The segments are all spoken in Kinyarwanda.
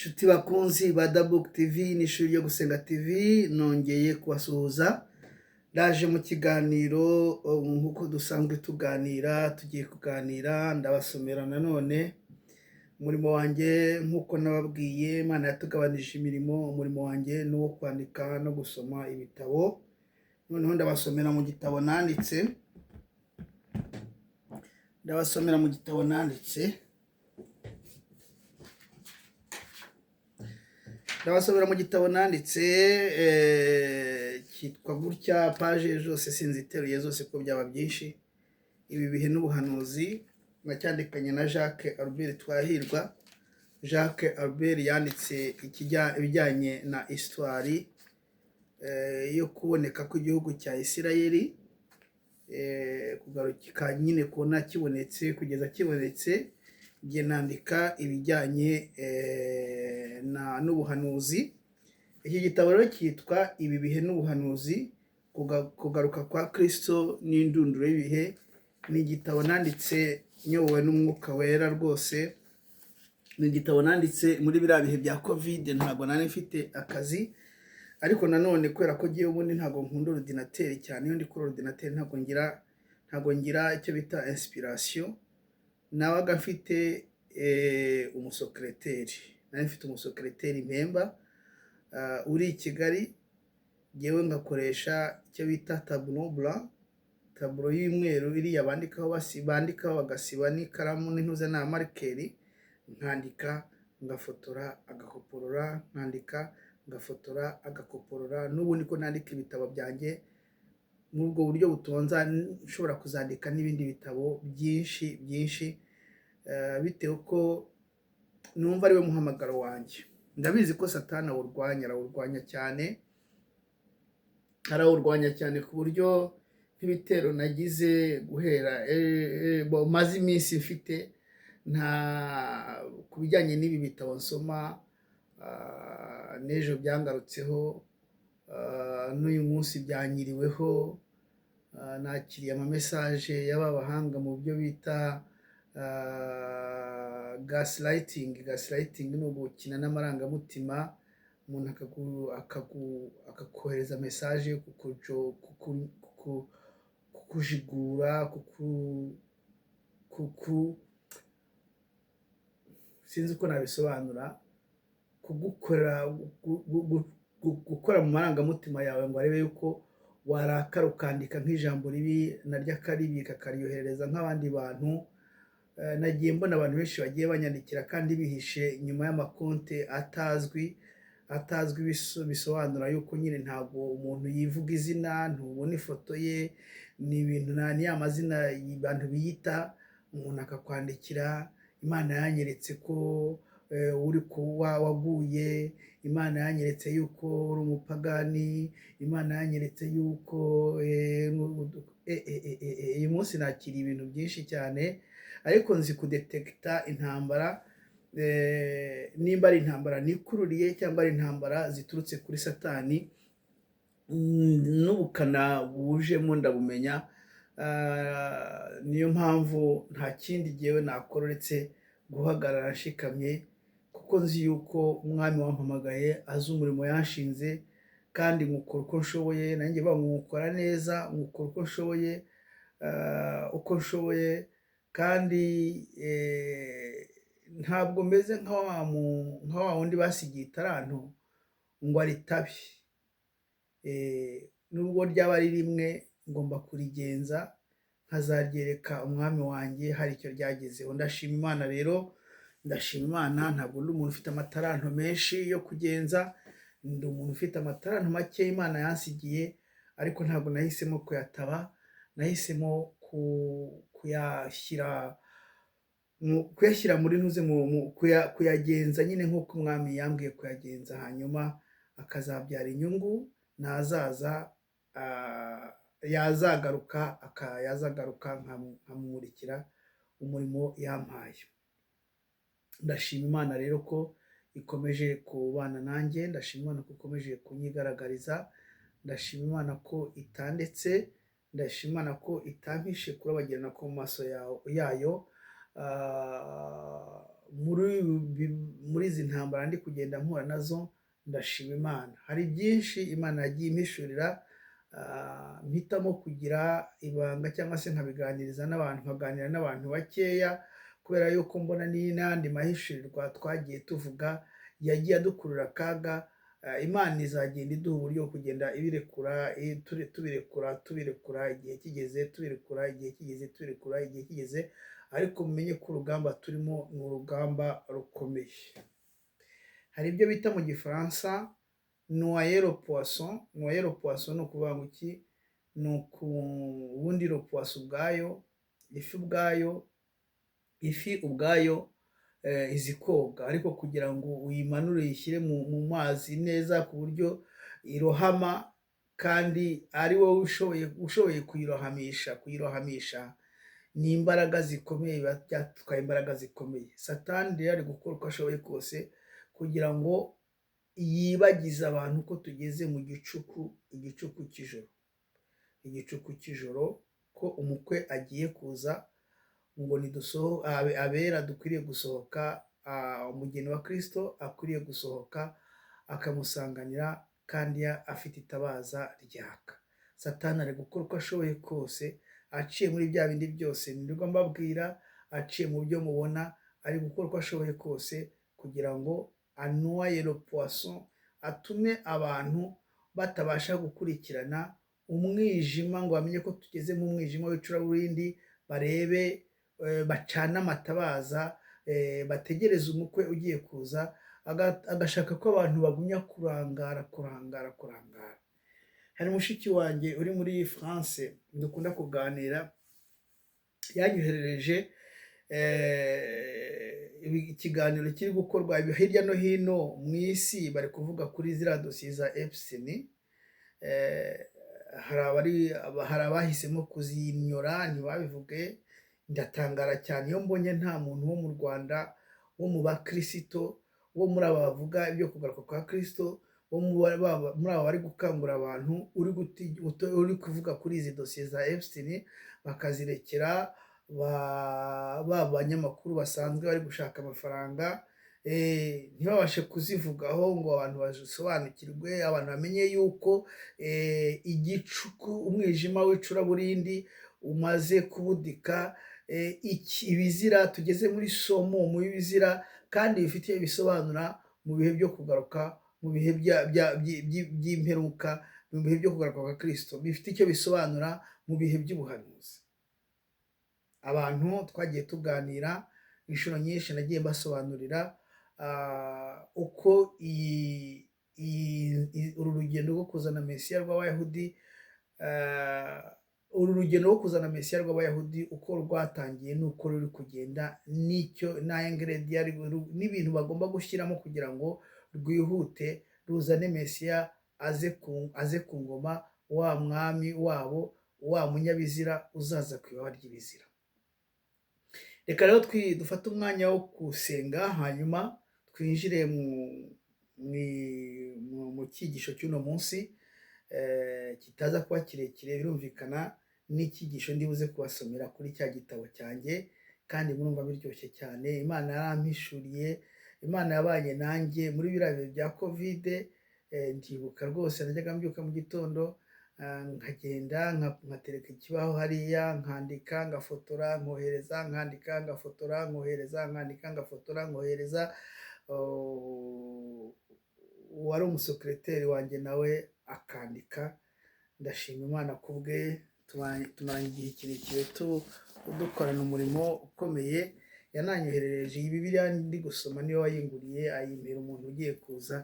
Inshuti bakunzi ba Dabook TV n'ishuri ryo gusenga TV, nongeye kubasuhuza. Ndaje mu kiganiro nk'uko dusanzwe tuganira, tugiye kuganira ndabasomera nanone umurimo wanjye nk'uko nababwiye. Imana yatugabanije imirimo, umurimo wanjye ni uwo kwandika no gusoma ibitabo. Noneho ndabasomera mu gitabo nanditse, cyitwa gutya, paje zose sinziteruye zose ko byaba byinshi. Ibi bihe n'ubuhanuzi nacyandikanye na Jacques Albert Twahirwa. Jacques Albert yanditse ibijyanye na histoire yo kuboneka kw'igihugu cya Isirayeli, kugaruka nyine kubona kibonetse kugeza kibonetse. Ngiye nandika ibijyanye n'ubuhanuzi. Iki gitabo rero cyitwa ibi bihe n'ubuhanuzi, kugaruka kwa Kristo n'indunduro y'ibihe. Ni igitabo nanditse nyobowe n'umwuka wera rwose. Ni igitabo nanditse muri biriya bihe bya covid, ntabwo nari mfite akazi, ariko nanone kubera ko giye ubundi ntabwo nkunda ordinateur cyane. Iyo ndi kuri ordinateur ntabwo ngira icyo bita inspiration. Nabaga mfite umusekreteri, nari mfite umusekreteri mpemba uri i Kigali. Ngewe ngakoresha icyo bita tableau blanc, tableau y'umweru iriya bandikaho bagasiba n'ikaramu n'intuze na markeri, nkandika ngafotora agakoporora, nkandika ngafotora agakoporora. N'ubu niko nandika ibitabo byanjye muri ubwo buryo butonza. Nshobora kuzandika n'ibindi bitabo byinshi bitewe ko numva ariwe muhamagaro wanjye. Ndabizi ko Satani arawurwanya cyane, arawurwanya cyane ku buryo nk'ibitero nagize guhera maze iminsi mfite nta ku bijyanye n'ibi bitabo nsoma. N'ejo byangarutseho, n'uyu munsi byanyiriweho. Nakiriye amamesaje y'aba bahanga mu byo bita gaslighting. Gaslighting ni ugukina n'amarangamutima. Umuntu akakohereza mesaje yo kukujigura, sinzi uko nabisobanura, gukora mu marangamutima yawe ngo arebe yuko warakara ukandika nk'ijambo ribi naryo akaribika akaryohereza nk'abandi bantu. Nagiye mbona abantu benshi bagiye banyandikira kandi bihishe nyuma y'amakonte atazwi bisobanura yuko nyine ntabwo umuntu yivuga izina, ntubona ifoto ye, ni ibintu ni ya mazina abantu biyita. Umuntu akakwandikira, Imana yanyeretse ko uri waguye, Imana yanyeretse yuko uri umupagani, Imana yanyeretse yuko uyu munsi nakiriye ibintu byinshi cyane. Ariko nzi kudetekita intambara, nimba ari intambara nikururiye cyangwa ari intambara ziturutse kuri Satani. N'ubukana bujemo ndabumenya. Niyo mpamvu nta kindi jyewe nakora uretse guhagarara nshikamye, kuko nzi yuko umwami wampamagaye azi umurimo yanshinze, kandi nkukora uko nshoboye. Nanjye nkukora neza, nkukora uko nshoboye, kandi ntabwo meze nka wa wundi basigiye itaranto ngo aritabe. Nubwo ryaba ari rimwe ngomba kurigenza, nkazaryereka umwami wanjye hari icyo ryagezeho. Ndashima Imana rero, ndashima Imana. Ntabwo ndi umuntu ufite amataranto menshi yo kugenza, ndi umuntu ufite amataranto make Imana yansigiye, ariko ntabwo nahisemo kuyataba. Nahisemo kuyashyira muri ntuze, kuyagenza nyine nk'uko umwami yambwiye kuyagenza, hanyuma akazabyara inyungu. Nazaza yazagaruka nkamumurikira umurimo yampaye. Ndashima Imana rero ko ikomeje kubana nanjye, ndashima Imana ko ikomeje kunyigaragariza, ndashima Imana ko itandetse, ndashima Imana ko itampishe kurabagirana ko mu maso yayo. muri izi ntambara ndi kugenda mpura nazo, ndashima Imana. Hari byinshi Imana yagiye impishurira, mpitamo kugira ibanga cyangwa se nkabiganiriza n'abantu, nkaganira n'abantu bakeya, kubera yuko mbona n'andi mahishurirwa twagiye tuvuga yagiye adukurura akaga. Imana izagenda iduha uburyo bwo kugenda ibirekura, tubirekura igihe kigeze, tubirekura igihe kigeze, tubirekura igihe kigeze, ariko mumenye ko urugamba turimo ni urugamba rukomeye. Hari ibyo bita mu gifaransa noyer le poisson. Noyer le poisson ni ukuvuga ngo iki? Ni ubundi le poisson ubwayo, ifi ubwayo izi koga, ariko kugira ngo uyimanure uyishyire mu mazi neza ku buryo irohama, kandi ari wowe ushoboye kuyirohamisha, ni imbaraga zikomeye, byatwaye imbaraga zikomeye. Satani rero ari gukora uko ashoboye kose kugira ngo yibagize abantu ko tugeze mu igicuku cy'ijoro, ko umukwe agiye kuza, ngo abera dukwiriye gusohoka, umugeni wa Kristo akwiriye gusohoka akamusanganira kandi afite itabaza ryaka. Satani ari gukora uko ashoboye kose, aciye muri bya bindi byose nirwo mbabwira, aciye mu byo mubona, ari gukora uko ashoboye kose kugira ngo anoye le poisson, atume abantu batabasha gukurikirana umwijima, ngo bamenye ko tugeze mu mwijima w'icuraburindi, barebe, bacana amatabaza, bategereze umukwe ugiye kuza, agashaka ko abantu bagumya kurangara. Hari mushiki wanjye uri muri France dukunda kuganira, yanyoherereje ikiganiro kiri gukorwa hirya no hino mu isi, bari kuvuga kuri ziriya dosiye za Epstein. Hari abahisemo kuzinyora ntibabivuge. Ndatangara cyane iyo mbonye nta muntu wo mu Rwanda, wo mu bakristo, wo muri aba bavuga ibyo kugaruka kwa Kristo, wo muri aba bari gukangura abantu, uri kuvuga kuri izi dosiye za Epstein, bakazirekera ba banyamakuru basanzwe bari gushaka amafaranga, ntibabashe kuzivugaho ngo abantu basobanukirwe, abantu bamenye yuko umwijima w'icuraburindi umaze kubudika, ibizira tugeze muri somo mu bizira, kandi bifitiye bisobanura mu bihe byo kugaruka, mu bihe by'imperuka, mu bihe byo kugaruka kwa Kristo, bifite icyo bisobanura mu bihe by'ubuhanuzi. Abantu twagiye tuganira inshuro nyinshi, nagiye mbasobanurira uko uru rugendo rwo kuzana Mesiya rw'Abayahudi, uko rwatangiye n'uko ruri kugenda, n'ibintu bagomba gushyiramo kugira ngo rwihute ruzane Mesiya aze ku ngoma, wa mwami wabo, wa munyabizira uzaza ku ibaba ry'ibizira. Reka rero dufate umwanya wo gusenga, hanyuma twinjire mu cyigisho cy'uno munsi, kitaza kuba kirekire, birumvikana n'icyigisho ndibuze kubasomera kuri cya gitabo cyanjye, kandi murumva biryoshye cyane. Imana yarampishuriye, Imana yabanye nanjye muri biriya bihe bya Kovide. Ndibuka rwose najyaga mbyuka mu gitondo, nkagenda nkatereka ikibaho hariya, nkandika, ngafotora, nkohereza, nkandika, ngafotora, nkohereza, nkandika, ngafotora, nkohereza. Uwari umusekereteri wanjye nawe akandika. Ndashima Imana kubwe, tumaranye igihe kirekire dukorana umurimo ukomeye. Yananyoherereje iyi Bibiliya ndi gusoma, niyo wayinguriye, ayimpera umuntu ugiye kuza.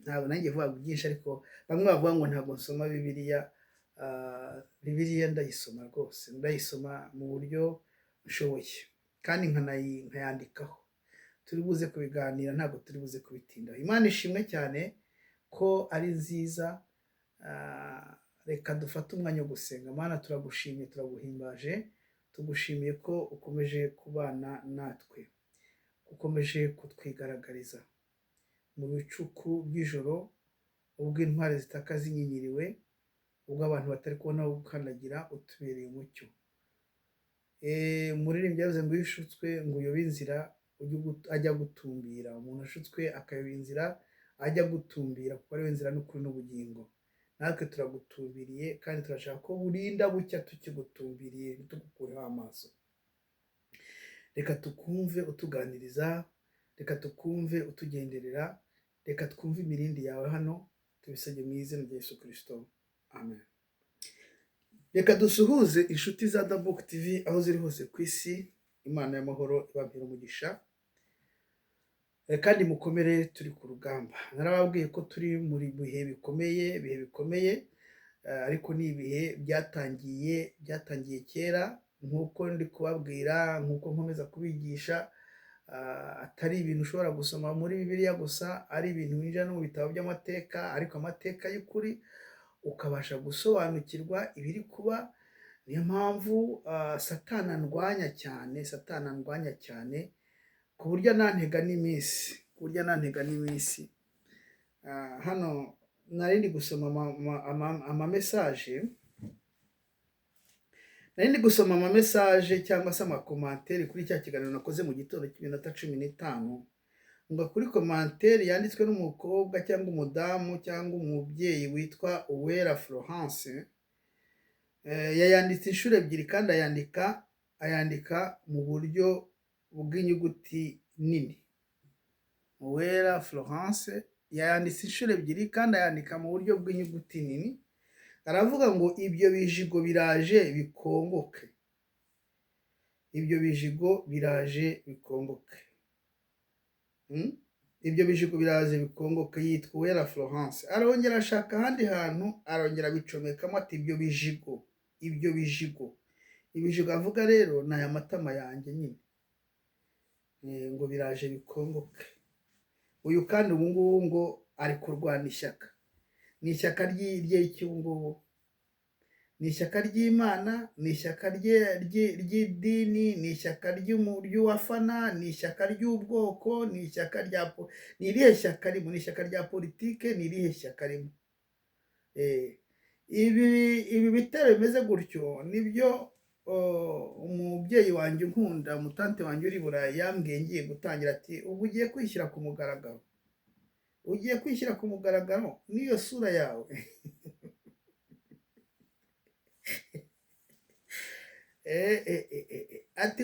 Ntabwo nanjye vuga byinshi, ariko bamwe bavuga ngo ntabwo nsoma Bibiliya. Bibiliya ndayisoma rwose, ndayisoma mu buryo nshoboye, kandi nkayandikaho. Turi buze kubiganira, ntabwo turi buze kubitindaho. Imana ishimwe cyane ko ari nziza. Reka dufate umwanya wo gusenga. Mana, turagushimiye, turaguhimbaje, tugushimiye ko ukomeje kubana natwe, ukomeje kutwigaragariza mu bicuku by'ijoro, ubwo intwari zitaka zinyinyiriwe, ubwo abantu batari kubona aho gukandagira, utubereye umucyo. umuririmbyi yavuze ngo iyo ushutswe ngo uyobe inzira ajya gutumbira. Umuntu ashutswe akayoba inzira ajya gutumbira, kuko ariwe nzira n'ukuri n'ubugingo. Natwe turagutumbiriye kandi turashaka ko burinda bucya tukigutumbiriye ntitugukureho amaso. Reka tukumve utuganiriza, reka tukumve utugenderera, reka twumve imirindi yawe hano, tubisabye mu izina rya Yesu Kristo, amen. Reka dusuhuze inshuti za Dabook TV aho ziri hose ku isi. Imana y'amahoro ibabwira umugisha, kandi mukomere, turi ku rugamba. Narababwiye ko turi muri bihe bikomeye, ariko ni ibihe byatangiye kera, nk'uko ndi kubabwira, nk'uko nkomeza kubigisha. Atari ibintu ushobora gusoma muri Bibiliya gusa, ari ibintu winjira no mu bitabo by'amateka, ariko amateka y'ukuri ukabasha gusobanukirwa ibiri kuba. Niyo mpamvu Satani andwanya cyane, ku buryo nantega n'iminsi. Hano nari ndi gusoma amamesaje cyangwa se amakomantere kuri cya kiganiro nakoze mu gitondo cy'iminota 15, ngo kuri komantere yanditswe n'umukobwa cyangwa umudamu cyangwa umubyeyi witwa Uwera Florence. Yayanditse inshuro ebyiri kandi ayandika mu buryo bw'inyuguti nini. Uwera Florence yayanditse inshuro ebyiri kandi ayandika mu buryo bw'inyuguti nini. Aravuga ngo ibyo bijigo biraje bikongoke. Ibyo bijigo biraje bikongoke. Yitwa Uwera Florence. Arongera ashaka ahandi hantu, arongera bicomekamo ati ibyo bijigo avuga rero ni aya matama yanjye nyine, ngo biraje bikongoke. Uyu kandi ubu ngubu ngo ari kurwana ishyaka. Ni ishyaka ry'icyungubu, ni ishyaka ry'Imana, ni ishyaka ry'idini, ni ishyaka ry'uwafana, ni ishyaka ry'ubwoko, ni ishyaka ni irihe shyaka arimo? Ni ishyaka rya politike, ni irihe shyaka arimo? Ibi bitero bimeze gutyo nibyo umubyeyi wanjye unkunda, umutante wanjye uri Burayi yambwiye ngiye gutangira, ati ubu ugiye kwishyira ku mugaragaro, n'iyo sura yawe. Ati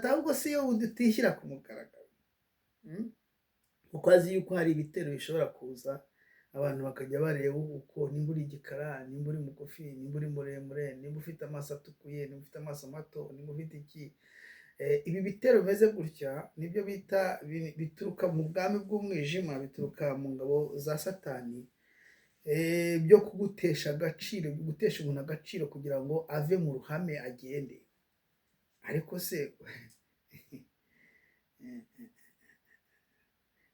ahubwo si yo utishyira ku mugaragaro, kuko azi yuko hari ibitero bishobora kuza, abantu bakajya bareba uko, nimba uri igikara, nimba uri mugufi, nimba uri muremure, nimba ufite amaso atukuye, nimba ufite amaso mato, nimba ufite iki. Ibi bitero bimeze gutya nibyo bituruka mu bwami bw'umwijima, bituruka mu ngabo za Satani, byo kugutesha agaciro, gutesha umuntu agaciro kugira ngo ave mu ruhame agende. Ariko se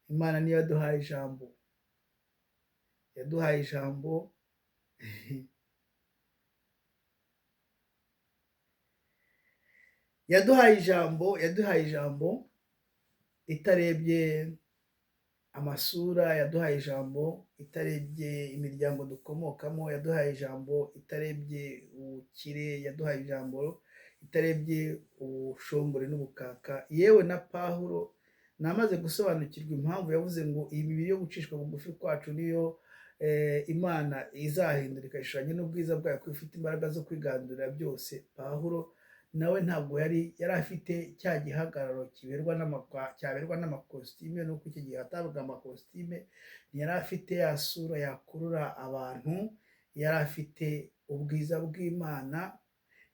Imana niyo yaduhaye ijambo, yaduhaye ijambo itarebye amasura, yaduhaye ijambo itarebye imiryango dukomokamo, yaduhaye ijambo itarebye ubukire, yaduhaye ijambo itarebye ubushongore n'ubukaka. Yewe na Pawulo namaze gusobanukirwa impamvu yavuze ngo iyi mibiri yo gucishwa bugufi kwacu niyo Imana izahindura ikayishushanya n'ubwiza bwayo, ko ifite imbaraga zo kwigandurira byose. Pawulo nawe ntabwo yari afite cya gihagararo cyaberwa n'amakositime, nuko icyo gihe hatabaga amakositime. Ntiyari afite ya sura yakurura abantu, yari afite ubwiza bw'Imana,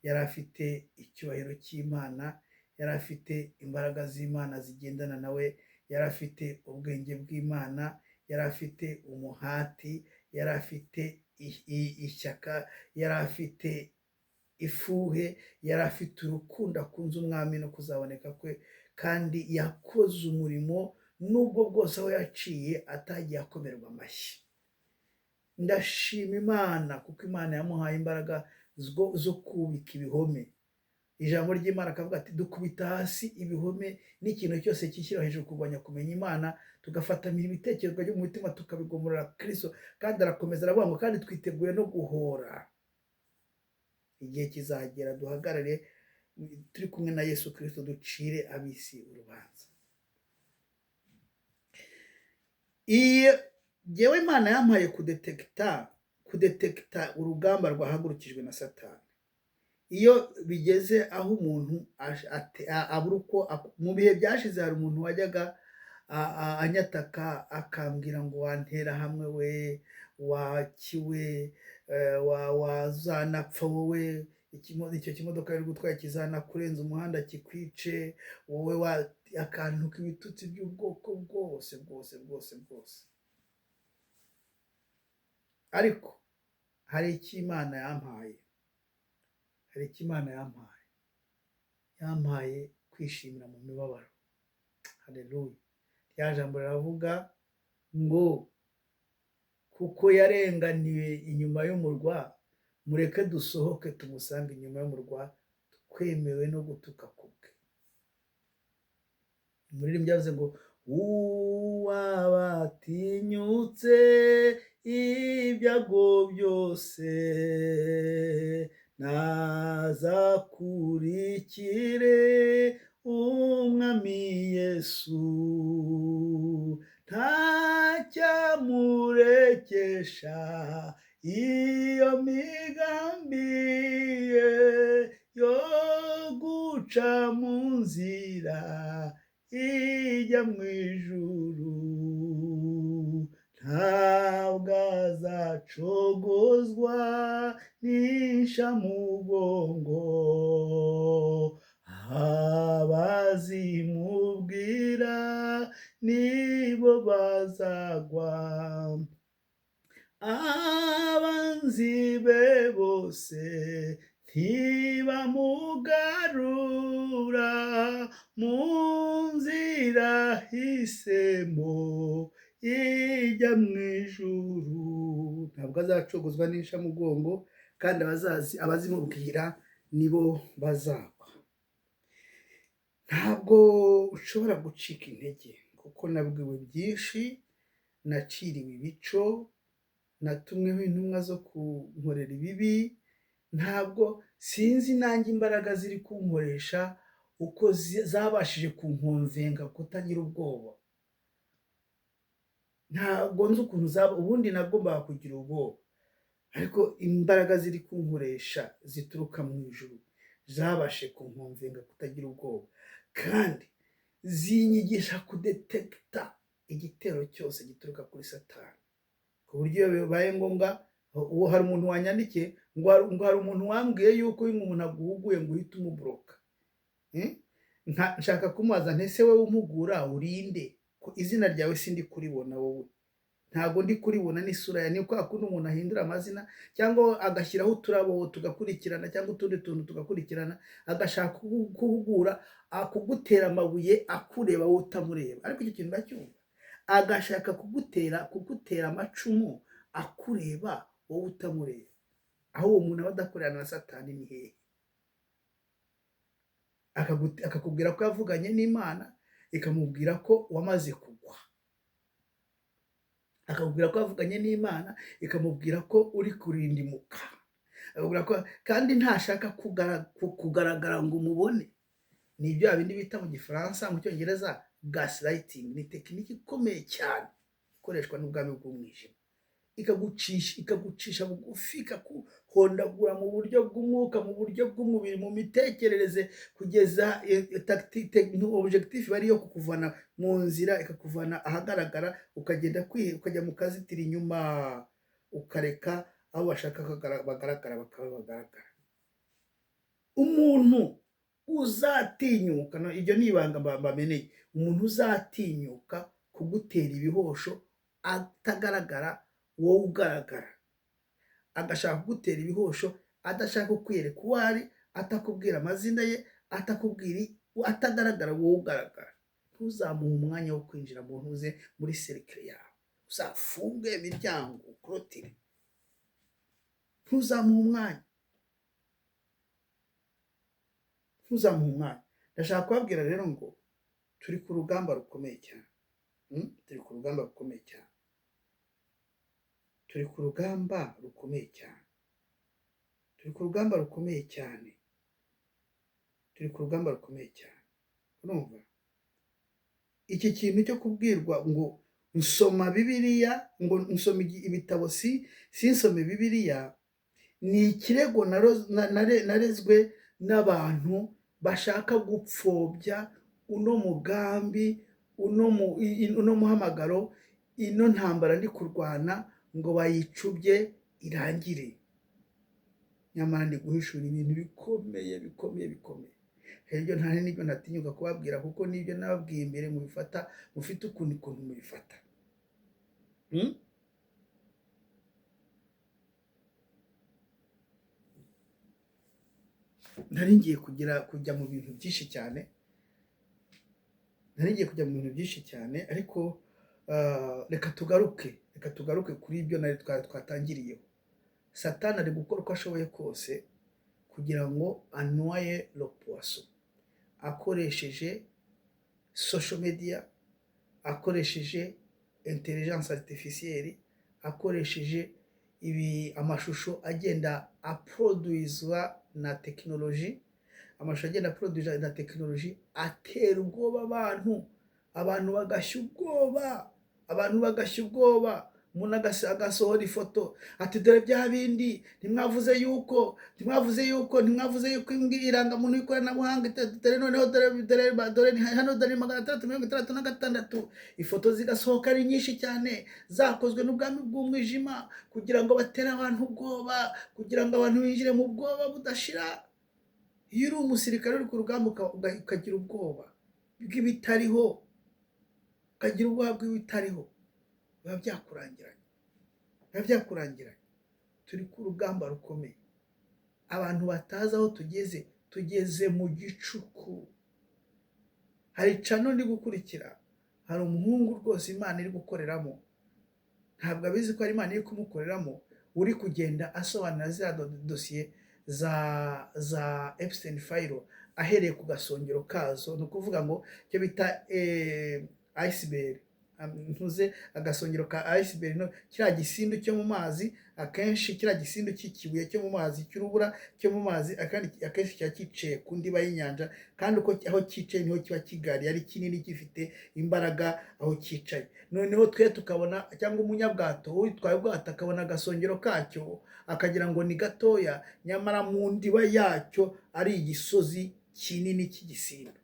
yari afite icyubahiro cy'Imana, yari afite imbaraga z'Imana zigendana nawe, yari afite ubwenge bw'Imana, yari afite umuhati, yari afite ishyaka, yari afite ifuhe, yari afite urukundo akunze umwami no kuzaboneka kwe, kandi yakoze umurimo nubwo bwose aho yaciye atagiye akomerwa amashyi. Ndashima Imana kuko Imana yamuhaye imbaraga zo kubika ibihome. Ijambo ry'Imana akavuga ati dukubita hasi ibihome n'ikintu cyose kishyira hejuru kurwanya kumenya Imana, tugafatamira ibitekerezo byo mu mutima tukabigomorera Kristo. Kandi arakomeza aravuga ngo kandi twiteguye no guhora. Igihe kizagera duhagarare turi kumwe na Yesu Kristo ducire ab'isi urubanza. Iyo jyewe Imana yampaye kudetekita urugamba rwahagurukijwe na Satani. Iyo bigeze aho umuntu abura uko mu bihe byashize hari umuntu wajyaga anyataka akambwira ngo wantera hamwe we, wakiwe, wazanapfa wowe, icyo kimodoka rero gutwara kizanakurenza umuhanda kikwice wowe, akantu k'ibitutsi by'ubwoko bwose bwose bwose bwose. Ariko hari icyo Imana yampaye, yampaye kwishimira mu mibabaro. Haleluya. Rya jambo riravuga ngo kuko yarenganiwe inyuma y'umurwa, mureke dusohoke tumusange inyuma y'umurwa, twemewe no gutuka kubwe. Umuririmbyi yavuze ngo uwabatinyutse ibyago byose nazakurikire umwami Yesu, ntacyamurekesha iyo migambi ye yo guca mu nzira ijya mu ijuru, ntabwo azacogozwa n'ishamugongo, abazimubwira nibo bazagwa, abanzi be bose ntibamugarura mu nzira hisemo ijya mu ijuru, ntabwo azacogozwa n'ishamugongo, kandi abazimubwira nibo bazagwa. Ntabwo ushobora gucika intege kuko nabwiwe byinshi, naciriwe ibico, natumweho intumwa zo kunkorera ibibi, ntabwo sinzi nanjye imbaraga ziri kunkoresha uko zabashije kunkonvenga kutagira ubwoba. Ntabwo nzi ukuntu ubundi nagombaga kugira ubwoba, ariko imbaraga ziri kunkoresha zituruka mu ijuru zabashe kunkonvenga kutagira ubwoba, kandi zinyigisha kudetekita igitero cyose gituruka kuri Satani, ku buryo iyo bibaye ngombwa, hari umuntu wanyandikiye ngo hari umuntu wambwiye yuko iyo umuntu aguhuguye ngo uhite umuburoka. Nshaka kumubaza nti ese wowe umugura urinde? Ko izina ryawe sindi kuribona wowe, ntabwo ndi kuribona n'isura ya, ni kwa kundi umuntu ahindura amazina cyangwa agashyiraho uturabo tugakurikirana cyangwa utundi tuntu tugakurikirana, agashaka kuhugura, akugutera amabuye akureba wowe utamureba. Ariko icyo kintu ndacyumva, agashaka kugutera amacumu akureba wowe utamureba. Aho uwo muntu aba adakorana na Satani ni hehe? Akakubwira ko yavuganye n'Imana, ikamubwira ko wamaze kugwa, akakubwira ko yavuganye n'Imana, ikamubwira ko uri kurindimuka, kandi ntashaka kugaragara ngo umubone. Ni ibyo bindi bita mu Gifaransa, mu Cyongereza gaslighting. Ni tekiniki ikomeye cyane ikoreshwa n'ubwami bw'umwijima, ikagucisha bugufi, ikaguhondagura mu buryo bw'umwuka, mu buryo bw'umubiri, mu mitekerereze, kugeza objectif bari yo kukuvana mu nzira, ikakuvana ahagaragara, ukajya mu kazitira inyuma, ukareka abo bashaka bagaragara bakaba bagaragara. Umuntu uzatinyuka, iryo ni ibanga mbameneye, umuntu uzatinyuka kugutera ibihosho atagaragara, wowe ugaragara, agashaka kugutera ibihosho adashaka kukwereka uwo ari, atakubwira amazina ye, atagaragara, wowe ugaragara, ntuzamuhe umwanya wo kwinjira mu ntuze muri serikire yawe, uzafunge imiryango, ukorotire, ntuzamuhe umwanya. Ndashaka kubabwira rero ngo turi ku rugamba rukomeye cyane, turi ku rugamba rukomeye cyane, turi ku rugamba rukomeye cyane, turi ku rugamba rukomeye cyane, turi ku rugamba rukomeye cyane. Urumva iki kintu cyo kubwirwa ngo nsoma Bibiliya, ngo nsoma ibitabo sinsome Bibiliya, ni ikirego narezwe n'abantu bashaka gupfobya uno mugambi, uno muhamagaro, ino ntambara ndi kurwana ngo bayicubye irangire. Nyamara ndi guhishura ibintu bikomeye bikomeye bikomeye. Ibyo nta n'ibyo natinyuka kubabwira, kuko n'ibyo nababwiye imbere mubifata mufite ukuntu mubifata. Nari ngiye kujya mu bintu byinshi cyane, ariko reka tugaruke kuri ibyo nari twatangiriyeho. Satani ari gukora uko ashoboye kose kugira ngo anoye le poisson, akoresheje social media, akoresheje intelligence artificielle, akoresheje amashusho agenda aproduizwa na tekinoloji, amashusho agenda aproduizwa na tekinoloji, atera ubwoba abantu bagashya ubwoba, umuntu agasohora ifoto ati dore bya bindi ntimwavuze yuko irangamuntu y'ikoranabuhanga, dore noneho dore hano dore 366, ifoto zigasohoka ari nyinshi cyane, zakozwe n'ubwami bw'umwijima kugira ngo batere abantu ubwoba, kugira ngo abantu binjire mu bwoba budashira. Iyo uri umusirikare uri ku rugamba ukagira ubwoba bw'ibitariho, biba byakurangiranye. Turi ku rugamba rukomeye. Abantu batazi aho tugeze mu gicuku. Hari cano ndi gukurikira, hari umuhungu rwose Imana iri gukoreramo, ntabwo abizi ko ari Imana iri kumukoreramo, uri kugenda asobanura ziriya dosiye za Epstein file, ahereye ku gasongero kazo. Ni ukuvuga ngo icyo bita iceberg, ntuze agasongero ka iceberg, no kiriya gisindu cyo mu mazi, akenshi kiriya gisindu cy'ikibuye cyo mu mazi, cy'urubura cyo mu mazi, akenshi kiba cyicaye ku ndiba y'inyanja, kandi aho cyicaye niho kiba kigari, ari kinini, gifite imbaraga aho cyicaye. Noneho twe tukabona, cyangwa umunyabwato witwaye ubwato akabona agasongero kacyo akagira ngo ni gatoya, nyamara mu ndiba yacyo ari igisozi kinini cy'igisindu.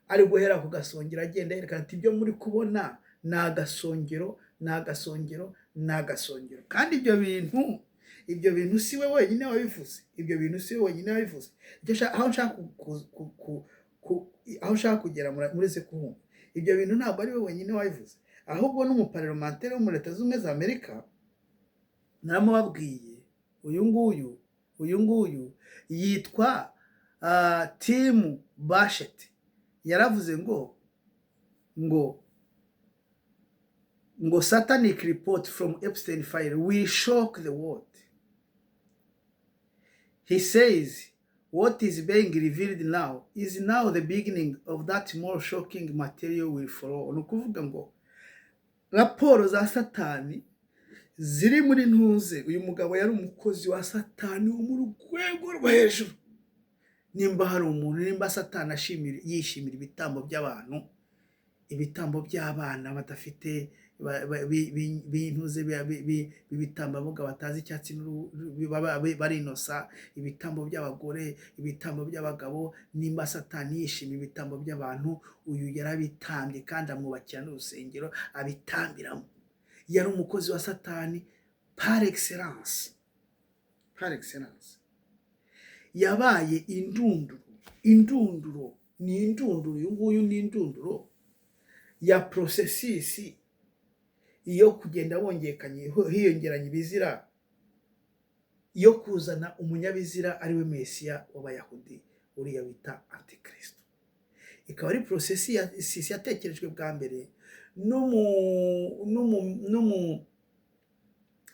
Ari guhera ku gasongero agenda yerekana ati ibyo muri kubona ni agasongero. Kandi ibyo bintu si we wenyine wabivuze, aho nshaka kugera mureze kuhumva, ibyo bintu ntabwo ari we wenyine wabivuze, ahubwo n'umuparlementaire wo muri Leta Zunze Ubumwe za Amerika naramubabwiye. Uyu nguyu yitwa Tim Burchett, yaravuze ngo satanic report from Epstein file will shock the world. He says what is being revealed now is now the beginning of that more shocking material will follow. Ni ukuvuga ngo raporo za Satani ziri muri ntuze. Uyu mugabo yari umukozi wa Satani wo mu rwego rwo hejuru. Nimba hari umuntu, nimba Satani yishimira ibitambo by'abantu, ibitambo by'abana badafite bintuze bibitambabuga batazi icyatsi barinosa, ibitambo by'abagore, ibitambo by'abagabo, nimba Satani yishimira ibitambo by'abantu, uyu yarabitambye kandi amwubakira n'urusengero abitambiramo. Yari umukozi wa Satani par excellence. Yabaye indunduro, uyu nguyu ni indunduro ya processus iyo kugenda hiyongeranya ibizira, yo kuzana umunyabizira ari we Mesiya w'Abayahudi, uriya bita Antikristo. Ikaba ari processus yatekerejwe bwa mbere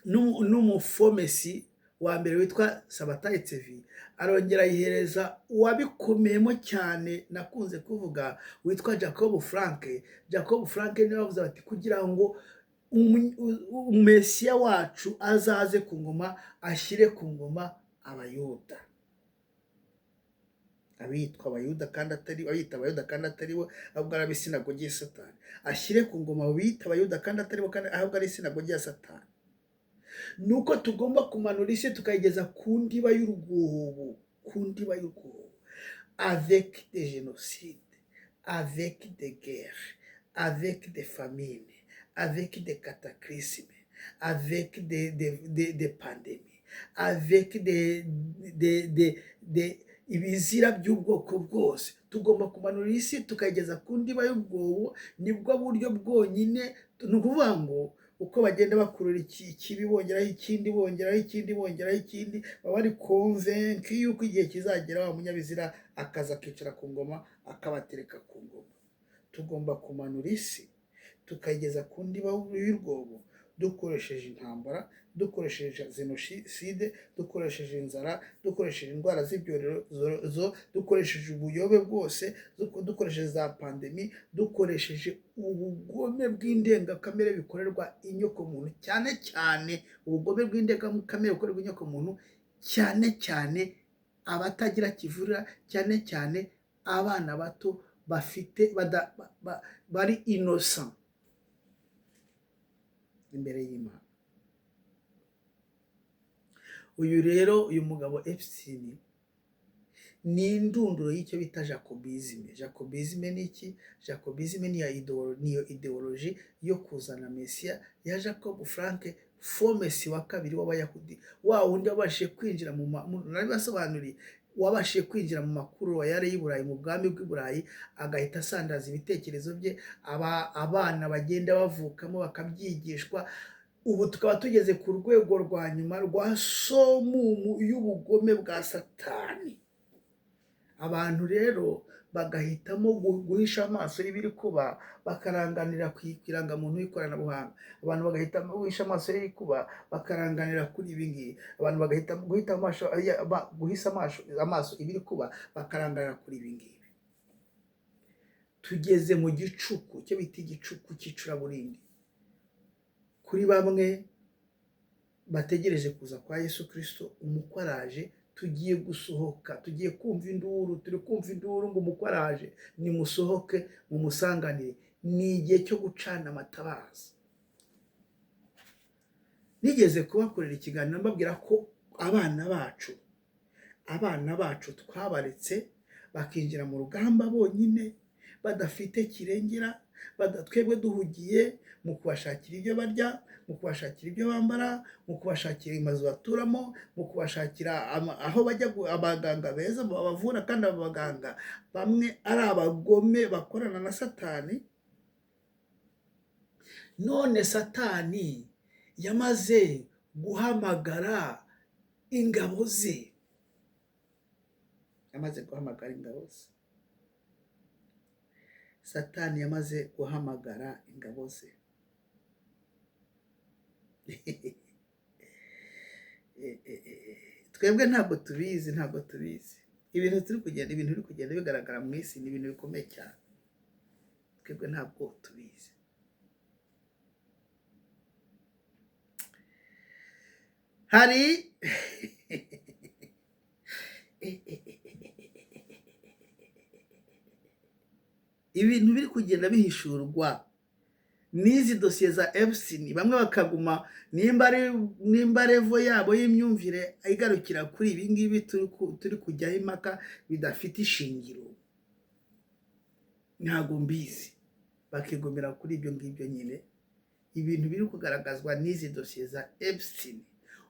n'umufomesi wa mbere witwa Sabatayi Tsevi, arongera yihereza uwabikomeyemo cyane nakunze kuvuga witwa Jacob Frank niwe wavuze ati kugira ngo Mesiya wacu azaze ku ngoma, ashyire ku ngoma Abayuda. abitwa abayuda kandi atari abita abayuda kandi atari bo, ahubwo ari ab'isinagogi ya Satani. Ashyire ku ngoma abo bita abayuda kandi atari bo, kandi ahubwo ari isinagogi ya Satani. Nuko tugomba kumanura isi tukayigeza ku ndiba y'urwobo, ku ndiba y'urwobo, avec des génocides, avec des guerres, avec des famines, avec des cataclysmes, avec des pandémies, avec ibizira by'ubwoko bwose. Tugomba kumanura isi tukayigeza ku ndiba y'ubwobo. Nibwo buryo bwonyine. Ni ukuvuga ngo uko bagenda bakurura ikibi bongeraho ikindi, bongeraho ikindi, bongeraho ikindi, baba bari convaincre yuko igihe kizagera wa munyabizira akaza akicara ku ngoma, akabatereka ku ngoma. Tugomba kumanura isi tukayigeza ku ndiba y'urwobo, dukoresheje intambara, dukoresheje jenoside, dukoresheje inzara, dukoresheje indwara z'ibyorezo, dukoresheje ubuyobe bwose, dukoresheje za pandemi, dukoresheje ubugome bw'indengakamere bikorerwa inyokomuntu, cyane cyane ubugome bw'indengakamere bukorerwa inyokomuntu, cyane cyane abatagira kivurira, cyane cyane abana bato bafite bari innocent imbere y'Imana. Uyu rero, uyu mugabo Epstein ni indunduro y'icyo bita jacobisme. Jacobisme ni iki? Jacobisme niyo ideoloji yo kuzana Mesiya ya Jacob Frank Fomesi wa kabiri w'Abayahudi, wa wundi wabashije kwinjira naribasobanuriye, wabashije kwinjira mu makuru yari y'Iburayi, mu bwami bw'Iburayi, agahita asandaza ibitekerezo bye, abana bagenda bavukamo bakabyigishwa. Ubu tukaba tugeze ku rwego rwa nyuma rwa somumu y'ubugome bwa Satani. Abantu rero bagahitamo guhisha amaso y'ibiri kuba, bakaranganira ku irangamuntu y'ikoranabuhanga. Abantu bagahitamo guhisha amaso y'ibiri kuba, bakaranganira kuri ibi ngibi. Abantu bagahitamo guhisha amaso ibiri kuba, bakaranganira kuri ibi ngibi. Tugeze mu gicuku, cyo bita igicuku cy'icuraburindi. Kuri bamwe bategereje kuza kwa Yesu Kristo, umukwe araje, tugiye gusohoka, tugiye kumva induru, turi kumva induru ngo umukwe araje, nimusohoke mumusanganire. Ni igihe cyo gucana amatabaza. Nigeze kubakorera ikiganiro mbabwira ko abana bacu twabaretse bakinjira mu rugamba bonyine, badafite kirengera, twebwe duhugiye mu kubashakira ibyo barya, mu kubashakira ibyo bambara, mu kubashakira amazu baturamo, mu kubashakira aho bajya, abaganga beza babavura. Kandi abo baganga bamwe ari abagome bakorana na Satani. None Satani yamaze guhamagara ingabo ze, Satani yamaze guhamagara ingabo ze. Twebwe ntabwo tubizi. Ibintu biri kugenda bigaragara mu isi ni ibintu bikomeye cyane. Twebwe ntabwo tubizi. Hari ibintu biri kugenda bihishurwa n'izi dosiye za Epstein. Bamwe bakaguma nimba revo yabo y'imyumvire igarukira kuri ibi ngibi turi kujyaho impaka bidafite ishingiro, ntabwo mbizi, bakigomera kuri ibyo ngibyo nyine. Ibintu biri kugaragazwa n'izi dosiye za Epstein,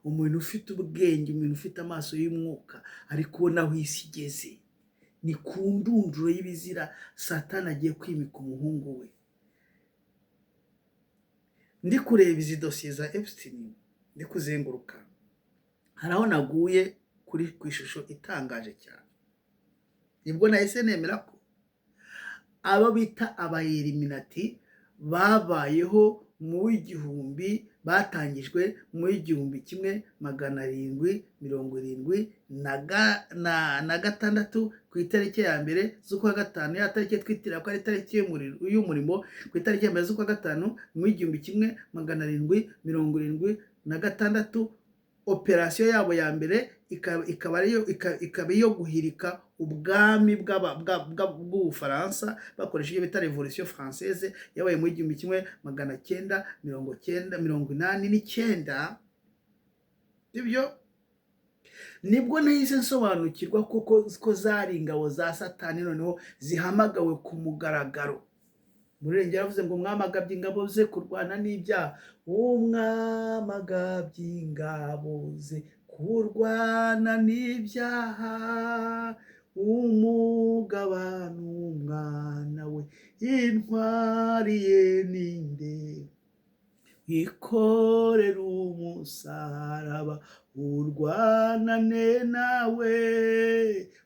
umuntu ufite ubwenge, umuntu ufite amaso y'umwuka, ari kubona aho isi igeze. Ni ku ndunduro y'ibizira Satani agiye kwimika umuhungu we. Ndi kureba izi dosiye za Epstein, ndi kuzenguruka, hari aho naguye ku ishusho itangaje cyane. Nibwo nahise nemera ko abo bita abayeliminati babayeho mu w'igihumbi, batangijwe mu w'igihumbi kimwe 776 ku itariki ya mbere z'ukwa gatanu, ya tariki twitira ko ari itariki y'umurimo, ku itariki ya mbere z'ukwa gatanu mu w'igihumbi kimwe 776 operasiyo yabo ya mbere ikaba iyo guhirika ubwami bw'Ubufaransa bakoresheje ibyo bita revolution française yabaye mu 1989. Ibyo nibwo nahise nsobanukirwa ko zari ingabo za Satani noneho zihamagawe ku mugaragaro. Umuririmbyi yaravuze ngo umwami agabye ingabo ze kurwana n'ibyaha, umwami agabye ingabo ze kurwana n'ibyaha, umugaba n'umwana we, intwari ye ninde, wikorera umusaraba urwanane nawe,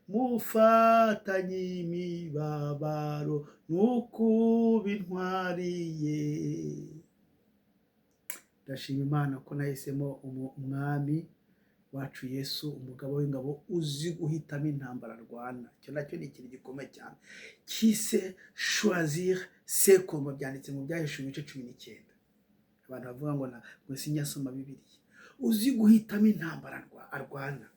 mufatanye imibabaro nukuba intwari ye. Ndashima Imana ko nahisemo umwami wacu Yesu, umugabo w'ingabo uzi guhitamo intambara arwana. Icyo nacyo ni ikintu gikomeye cyane, kise choisir ses combats, byanditse mu Byahishuwe ibice 19. Abantu bavuga ngo ngo sinyasoma Bibiliya. Uzi guhitamo intambara arwana.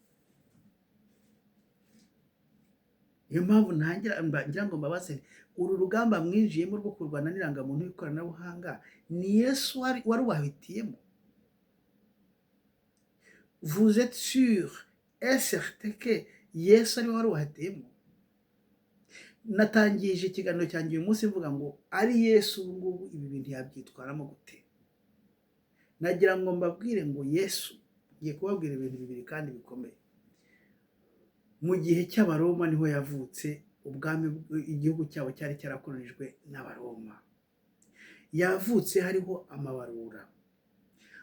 Niyo mpamvu ngira ngo mbabaze, uru rugamba mwinjiyemo rwo kurwana n'irangamuntu y'ikoranabuhanga ni Yesu wari wahitiyemo? Vous êtes sûr et certain que Yesu ari wari wahitiyemo? Natangije ikiganiro cyanjye uyu munsi mvuga ngo ari Yesu ubu ngubu ibi bintu yabyitwaramo gute? Nagira ngo mbabwire ngo Yesu, ngiye kubabwira ibintu bibiri kandi bikomeye. Mu gihe cy'Abaroma niho yavutse, igihugu cyabo cyari cyarakolonijwe n'Abaroma. Yavutse hariho amabarura.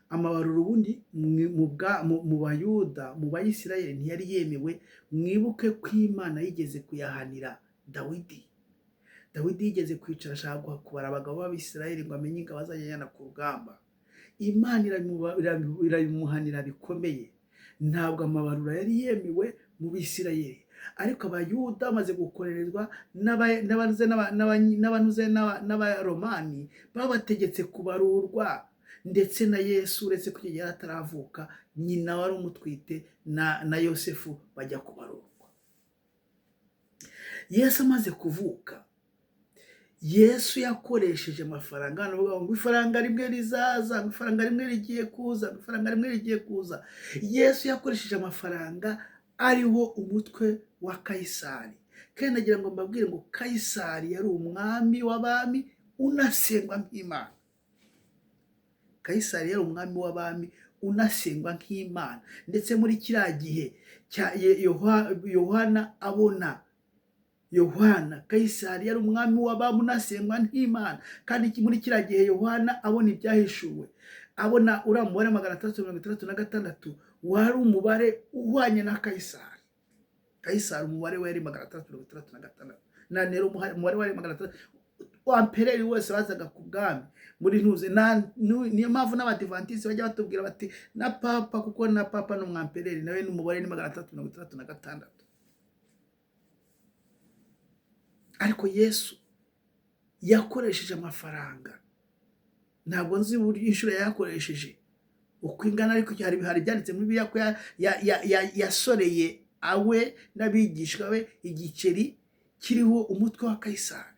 Amabarura ubundi mu Bayuda, mu Bayisirayeli ntiyari yemewe. Mwibuke ko Imana yigeze kuyahanira Dawidi. Dawidi yigeze kwicara ashaka kubara abagabo b'Abisirayeli ngo amenye ingabo azajyana ku rugamba. Imana irabimuhanira bikomeye. Ntabwo amabarura yari yemewe mu Bisirayeli, ariko Abayuda bamaze gukorerezwa n'Abaromani babategetse kubarurwa, ndetse na Yesu uretse ko yari ataravuka, nyina wari umutwite na Yosefu bajya kubarurwa. Yesu amaze kuvuka, Yesu yakoresheje amafaranga. Navuga ngo ifaranga rimwe rizaza, ngo ifaranga rimwe rigiye kuza, ngo ifaranga rimwe rigiye kuza. Yesu yakoresheje amafaranga ariho umutwe wa Kayisari. Kandi nagira ngo mbabwire ngo Kayisari yari umwami w'abami unasengwa nk'Imana. Kayisari yari umwami w'abami unasengwa nk'Imana. Ndetse muri kiriya gihe Yohana, Kayisari yari umwami w'abami unasengwa nk'Imana. Kandi muri kiriya gihe Yohana abona Ibyahishuwe, abona uriya mubare 366 wari umubare uhwanye na Kayisari. Kayisari umubare we yari 366, na Nero umubare wari 300. Ampereri wese wazaga ku bwami muri ntuze. Niyo mpamvu n'Abadivantisi bajya batubwira bati na papa, kuko na papa n'umwampereri nawe n'umubare ni 366. Ariko Yesu yakoresheje amafaranga. Ntabwo nzi uburyo inshuro yakoresheje uko ingana, ariko hari byanditse muri Bibiliya ko yasoreye awe n'abigishwa be igiceri kiriho umutwe wa Kayisari.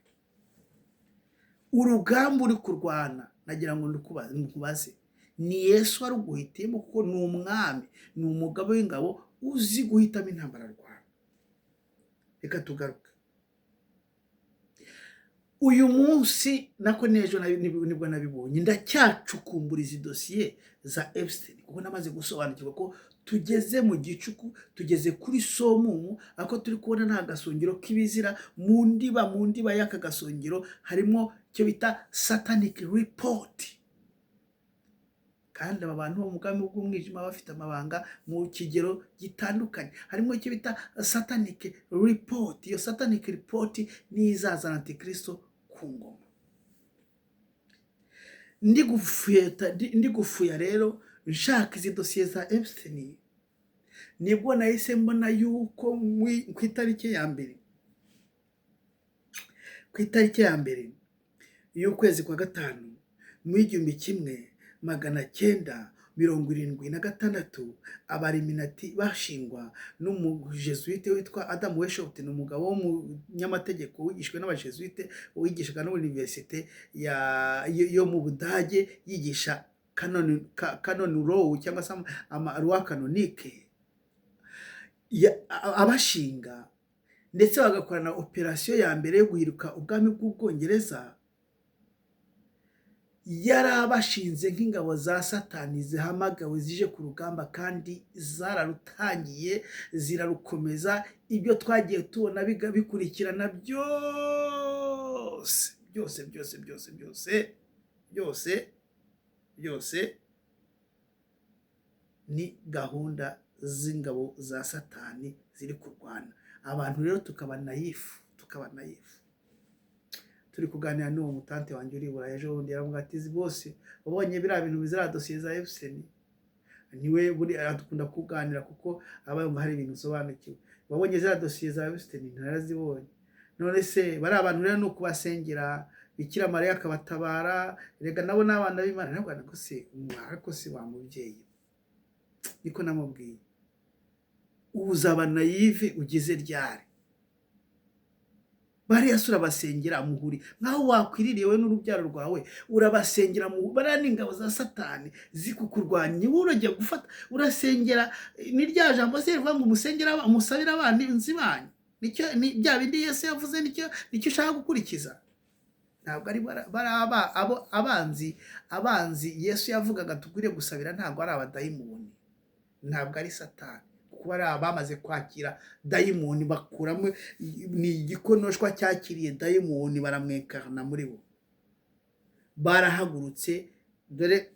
Urugamba uri kurwana, nagira ngo nkubaze, ni Yesu wari uguhitiyemo, kuko ni umwami, ni umugabo w'ingabo uzi guhitamo intambara arwana. Reka tugaruke uyu munsi, nako n'ejo nibwo nabibonye, ndacyacukumbura izi dosiye za Epstein, kuko namaze gusobanukirwa ko tugeze mu gicuku, tugeze kuri somumu, ako turi kubona nta gasongero k'ibizira. Mu ndiba y'aka gasongero harimo icyo bita satanic report. Kandi aba bantu bo mu bwami bw'umwijima bafite amabanga mu kigero gitandukanye. Harimo icyo bita satanic report. Iyo satanic report ni izazana Antikristo ku ngoma. Ndi gufuya rero nshaka izi dosiye za Epstein, nibwo nahise mbona yuko ku itariki ya mbere y'ukwezi kwa gatanu mu 1900 1776 abariminati bashingwa n'umujesuite witwa Adam Weishaupt. Ni umugabo w'umunyamategeko wigishwe n'abajesuite wigishaga no muri universite yo mu Budage yigisha canon law cyangwa se loi canonique. Abashinga ndetse bagakorana operasiyo ya mbere yo guhiruka ubwami bw'Ubwongereza. Yari abashinze nk'ingabo za Satani zihamagawe zije ku rugamba, kandi zararutangiye zirarukomeza. Ibyo twagiye tubona bikurikirana byose ni gahunda z'ingabo za Satani ziri kurwana abantu. Rero tukaba nayifu. Turi kuganira n'uwo mutante wanjye uri Burayi ejo bundi, yaravuga ati bose ubonye biriya bintu bizira dosiye za Epstein. Niwe buri adukunda kuganira kuko abayumva hari ibintu sobanukiwe. Wabonye ziriya dosiye za Epstein? Narazibonye. None se bari abantu rero no kubasengera Bikira Mariya akabatabara, rega nabo n'abana b'Imana. Nabwo ko se ariko si wa mubyeyi, niko namubwiye. Uzaba naive ugize ryari? Bariya sura basengera muhuri nkaho wakwiririwe n'urubyaro rwawe, urabasengera mu barani ingabo za Satani zikukurwanya. Urajya gufata urasengera, ni rya jambo se rivuga ngo umusengera umusabira abandi nzibanyu. Nicyo ni bya bindi Yesu yavuze, nicyo ushaka gukurikiza. Ntabwo ari abo abanzi Yesu yavugaga tukwiriye gusabira, ntabwo ari abadayimoni, ntabwo ari Satani. Kuba ari abamaze kwakira dayimoni bakuramo, ni igikonoshwa cyakiriye dayimoni, baramwekarana muri bo, barahagurutse. Dore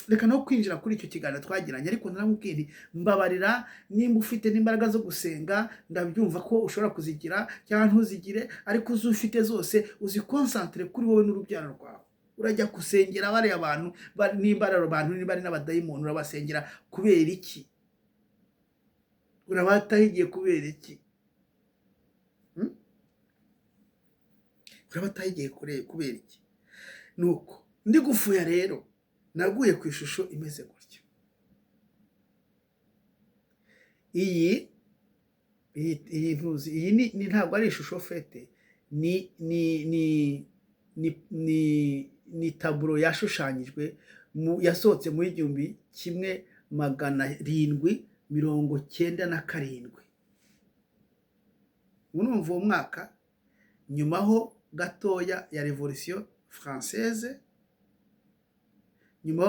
reka no kwinjira kuri icyo kiganiro twagiranye, ariko naramubwiye nti mbabarira, nimba ufite n'imbaraga zo gusenga ndabyumva ko ushobora kuzigira cyangwa ntuzigire, ariko uzufite zose uzikonsantre kuri wowe n'urubyaro rwawe. Urajya kusengera bariya abantu, nimba ari abantu, nimba ari n'abadayimoni, urabasengera kubera iki? Urabatahigiye kubera iki? Urabatahigiye kubera iki? Nuko ndi gufuya rero naguye ku ishusho imeze gutyo. Iyi ni ntabwo ari ishusho fete, ni taburo yashushanyijwe yasohotse mu 1797. Urumva uwo mwaka nyuma ho gatoya ya Revolution Française, mu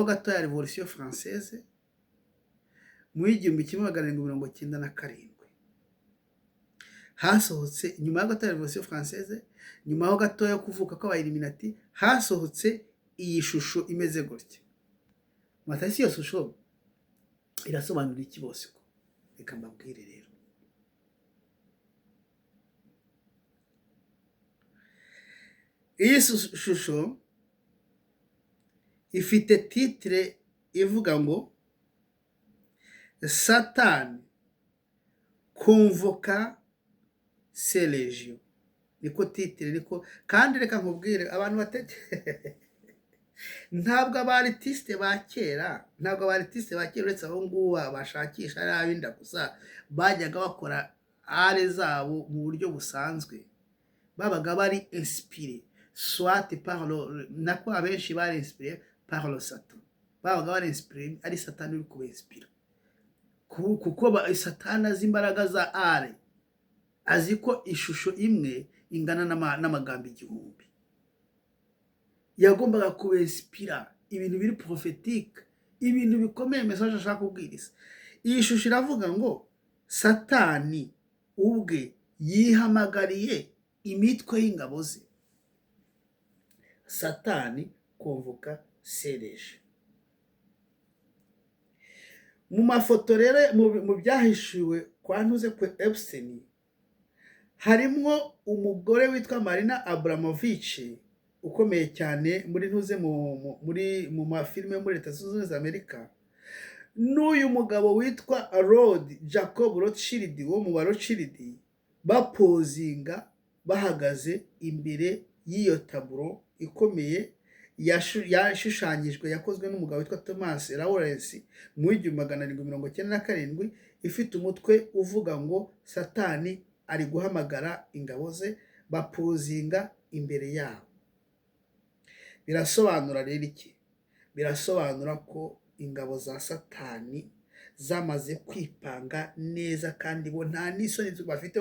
1797 hasohotse, nyuma yo gatoya Revolution Française, nyuma ho gatoya kuvuka kwa Illuminati, hasohotse iyi shusho imeze gutya. Matasi yo shusho irasobanura iki bose ko? Reka mbabwire rero. Iyi shusho ifite titre ivuga ngo Satan convoca ses légions. Niko titre, niko. Kandi reka nkubwire abantu batete ntabwo abartiste ba kera uretse abo ngubu bashakisha ari abinda gusa bajyaga bakora are zabo mu buryo busanzwe, babaga bari inspiré soit par nako abenshi bari inspiré par le Satan, babaga bari inspiré ari Satani uri kubinspira, kuko Satani azi imbaraga za are, azi ko ishusho imwe ingana n'amagambo 1000. Yagombaga kubinspira ibintu biri prophétique, ibintu bikomeye, message ashaka kubwiriza. Iyi shusho iravuga ngo Satani ubwe yihamagariye imitwe y'ingabo ze. Satani convoca ses légions. Mu mafoto rero mu byahishuwe kwa ntuze kwe Epstein, harimo umugore witwa Marina Abramovich ukomeye cyane muri ntuze mu mafilime muri Leta Zunze Ubumwe za Amerika, n'uyu mugabo witwa Jacob Rothschild wo mu Rothschild, bapozinga bahagaze imbere y'iyo taburo ikomeye yashushanyijwe yakozwe n'umugabo witwa Thomas Lawrence mu 1797, ifite umutwe uvuga ngo Satani ari guhamagara ingabo ze bapuzinga imbere yabo. Birasobanura rero iki? Birasobanura ko ingabo za Satani zamaze kwipanga neza, kandi bo nta n'isoni bafite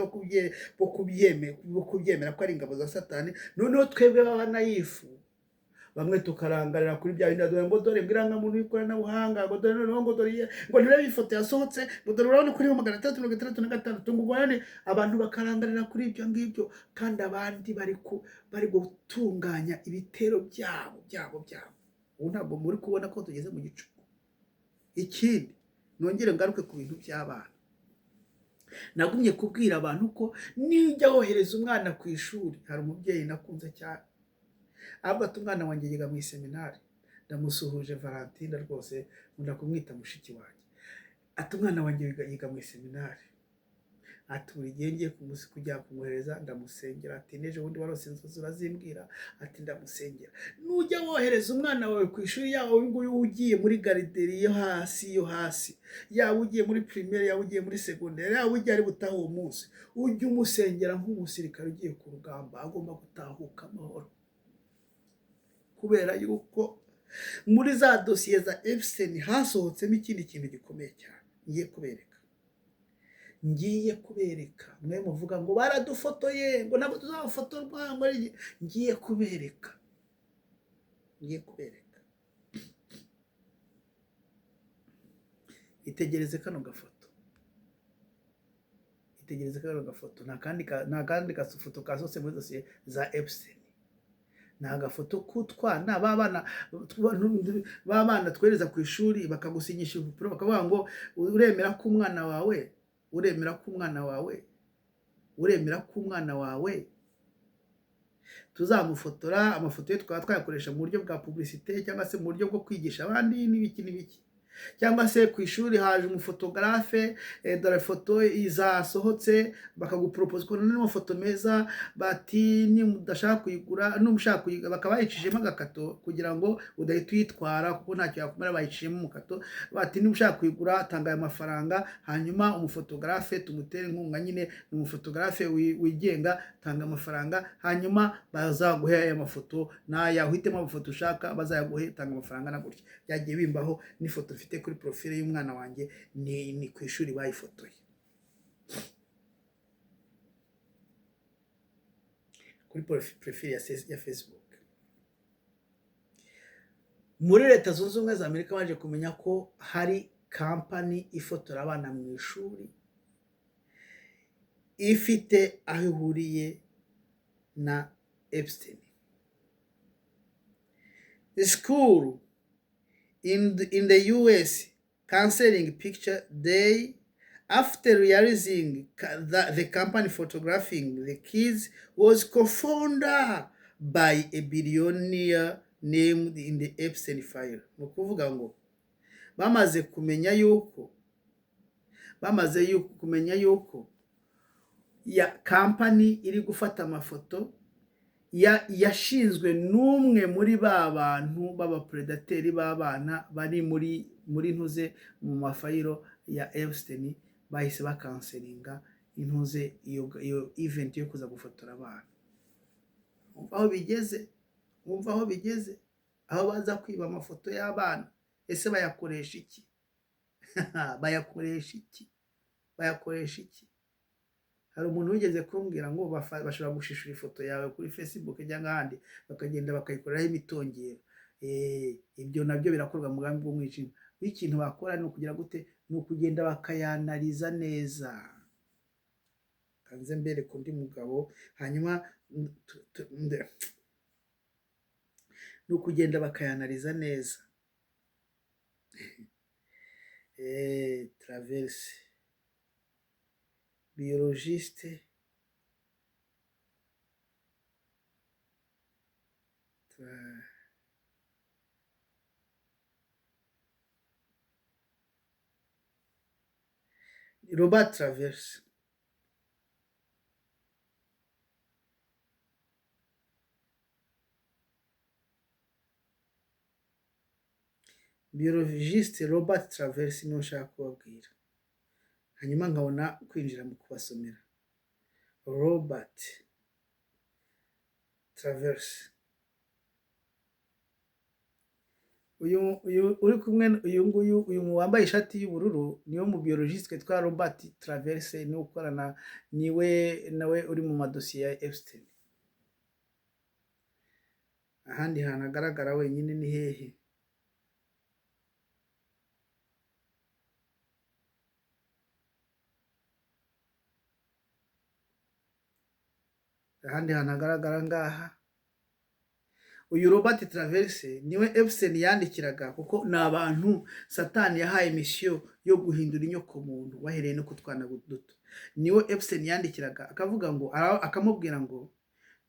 bo kubyemera ko ari ingabo za Satani. Noneho twebwe baba nayifu, bamwe tukarangarira kuri bya bindi ngo dore irangamuntu y'ikoranabuhanga, ngo dore noneho ngo dore ngo ntirebe ifoto yasohotse, ngo dore urabona kuri 366 ngo ubone abantu bakarangarira kuri ibyo ngibyo, kandi abandi bari gutunganya ibitero byabo. Ubu ntabwo muri kubona ko tugeze mu gicuku. Ikindi nongere ngaruke ku bintu by'abana. Nagumye kubwira abantu ko nijya wohereza umwana ku ishuri, hari umubyeyi nakunze cyane avuga ati umwana wanjye yiga mu seminari, ndamusuhuje Valentine rwose nkunda kumwita mushiki wanjye, ati umwana wanjye yiga mu seminari, ati buri gihe ngiye kujya kumwohereza ndamusengera, ati n'ejo bundi warose inzozi urazimbwira, ati ndamusengera. Nujya wohereza umwana wawe ku ishuri, yawe nguyu ugiye muri garideri yo hasi, yawe ugiye muri primaire, yawe ugiye muri secondaire, yawe ugiye ari butaha uwo munsi, ujye umusengera nk'umusirikare ugiye ku rugamba, agomba gutahuka amahoro. Kubera yuko muri za dosiye za Epstein hasohotsemo ikindi kintu gikomeye cyane. Ngiye kubereka mwe muvuga ngo baradufotoye, ngo nabo tuzafotorwa, ngo ngiye kubereka. Itegereze kano gafoto, nta kandi gafoto kasohotse muri dosiye za Epstein. Ni agafoto k'utwana b'abana twereza ku ishuri, bakagusinyisha impapuro bakavuga ngo uremera ko umwana wawe tuzamufotora. Amafoto ye tukaba twayakoresha mu buryo bwa publicité, cyangwa se mu buryo bwo kwigisha abandi n'ibiki. Cyangwa se ku ishuri haje umufotogarafe, dore foto izasohotse, bakagupropose ko n'amafoto meza, bati nimudashaka kuyigura, n'umushaka kuyiga bakaba bayicishemo agakato kugira ngo udahita uyitwara kuko ntacyo yakumara, bayicishemo umukato, bati nimushaka kuyigura tanga aya mafaranga, hanyuma umufotogarafe tumutere inkunga, nyine ni umufotogarafe wigenga, tanga amafaranga, hanyuma bazaguhe aya mafoto, naya uhitemo amafoto ushaka bazayaguhe, tanga amafaranga. Na gutya byagiye bimbaho. N'ifoto mfite kuri profile y'umwana wanjye ni ku ishuri bayifotoye, kuri profile ya Facebook. Muri Leta Zunze Ubumwe za Amerika baje kumenya ko hari kampani ifotora abana mu ishuri ifite aho ihuriye na Epstein. The school in the US canceling picture day after realizing the company photographing the kids was co-founded by a billionaire named in the Epstein file. Ni ukuvuga ngo bamaze kumenya yuko ya kampani iri gufata amafoto yashinzwe n'umwe muri ba bantu b'abapredateri b'abana bari muri ntuze mu mafayiro ya Epstein, bahise bakanselinga intuze iyo event yo kuza gufotora abana. Umva aho bigeze, aho baza kwiba amafoto y'abana. Ese bayakoresha iki? Hari umuntu wigeze kumbwira ngo bashobora gushishura ifoto yawe kuri Facebook cyangwa ahandi, bakagenda bakayikoreraho imitongero. Ibyo nabyo birakorwa mu mugambi w'umwijima. Ikintu bakora ni ukugira gute? Ni ukugenda bakayanaliza neza. Kanze mbere ku ndi mugabo, hanyuma ni ukugenda bakayanaliza neza. Traverse biologiste, Robert Traverse. biologiste Robert Travers niwe nshaka kubabwira, hanyuma nkabona kwinjira mu kubasomera. Robert Travers, uyu uri kumwe, uyu wambaye ishati y'ubururu niwe mu biologiste witwa Robert Travers, niwe ukorana, niwe nawe uri mu madosiye ya Epstein. Ahandi hantu agaragara wenyine ni hehe? Ahandi hantu agaragara ngaha. Uyu Robert Travers niwe Epstein yandikiraga, kuko ni abantu Satani yahaye misiyo yo guhindura inyoko muntu bahereye no kutwana duto. Niwe Epstein yandikiraga akavuga ngo, akamubwira ngo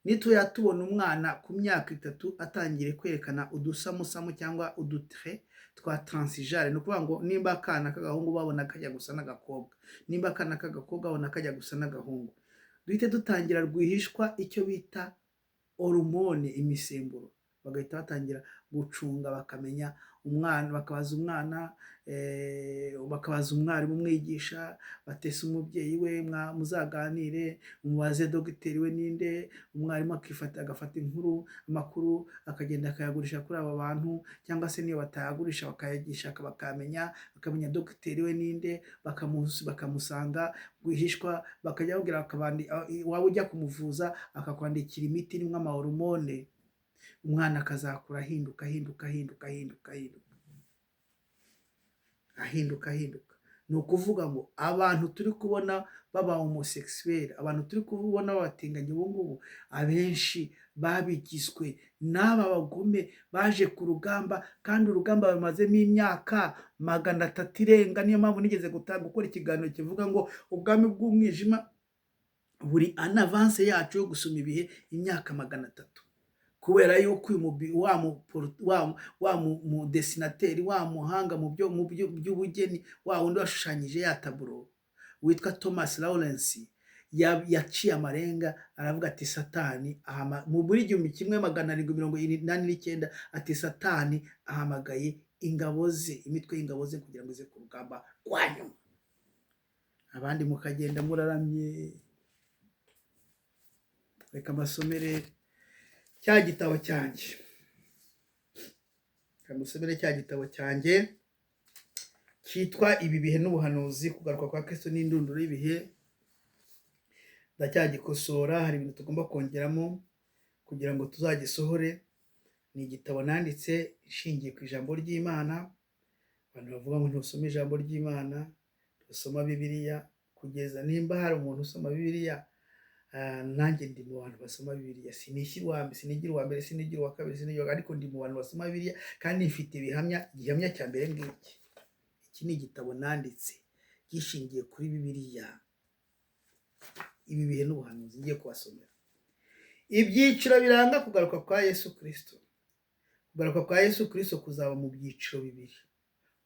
nituyatubona umwana ku myaka 3 atangire kwerekana udusamusamu cyangwa udutre twa transgenre, no kuvuga ngo nimba akana k'agahungu babona kajya gusa n'agakobwa, nimba akana k'agakobwa babona kajya gusa n'agahungu, duhite dutangira rwihishwa icyo bita hormone, imisemburo, bagahita batangira gucunga, bakamenya umwana, bakabaza umwana, bakabaza umwarimu umwigisha, batese umubyeyi we, muzaganire, umubaze dogiteri we ninde, umwarimu agafata amakuru akagenda akayagurisha kuri aba bantu, cyangwa se niyo batayagurisha bakayagisha, bakamenya dogiteri we ninde, bakamusanga rwihishwa, bakajya babwira akabandi, waba ujya kumuvuza akakwandikira imiti irimo amahormone, umwana akazakura ahinduka. Ni ukuvuga ngo abantu turi kubona baba homosexuel, abantu turi kubona babatinganye ubu ngubu, abenshi babigizwe n'aba bagome baje ku rugamba, kandi urugamba bamazemo imyaka 300 irenga. Niyo mpamvu nigeze gukora ikiganiro kivuga ngo ubwami bw'umwijima buri en avance yacu yo gusoma ibihe imyaka 300, kubera yuko wa mu desinateri, wa muhanga mu by'ubugeni, wa wundi washushanyije ya taburo witwa Thomas Lawrence, yaciye amarenga aravuga ati Satani mu buri 1789 ati Satani ahamagaye ingabo ze, imitwe y'ingabo ze kugira ngo ize ku rugamba rwa nyuma, abandi mukagenda muraramye. Reka mbasomere cya gitabo cyanjye, cyitwa Ibi bihe n'ubuhanuzi, kugaruka kwa Kristo n'indunduro y'ibihe. Ndacyagikosora, hari ibintu tugomba kongeramo kugira ngo tuzagisohore. Ni igitabo nanditse ishingiye ku ijambo ry'Imana. Abantu bavuga ngo ntusome ijambo ry'Imana, usoma Bibiliya. Kugeza nimba hari umuntu usoma Bibiliya, nanjye ndi mu bantu basoma Bibiliya. Sinigira uwa mbere, sinigira uwa kabiri, ariko ndi mu bantu basoma Bibiliya, kandi mfite igihamya cya mbere ngiki. Iki ni igitabo nanditse gishingiye kuri Bibiliya, Ibi bihe n'ubuhanuzi, ngiye kubasomera. Ibyiciro biranga kugaruka kwa Yesu Kristo. Kugaruka kwa Yesu Kristo kuzaba mu byiciro bibiri.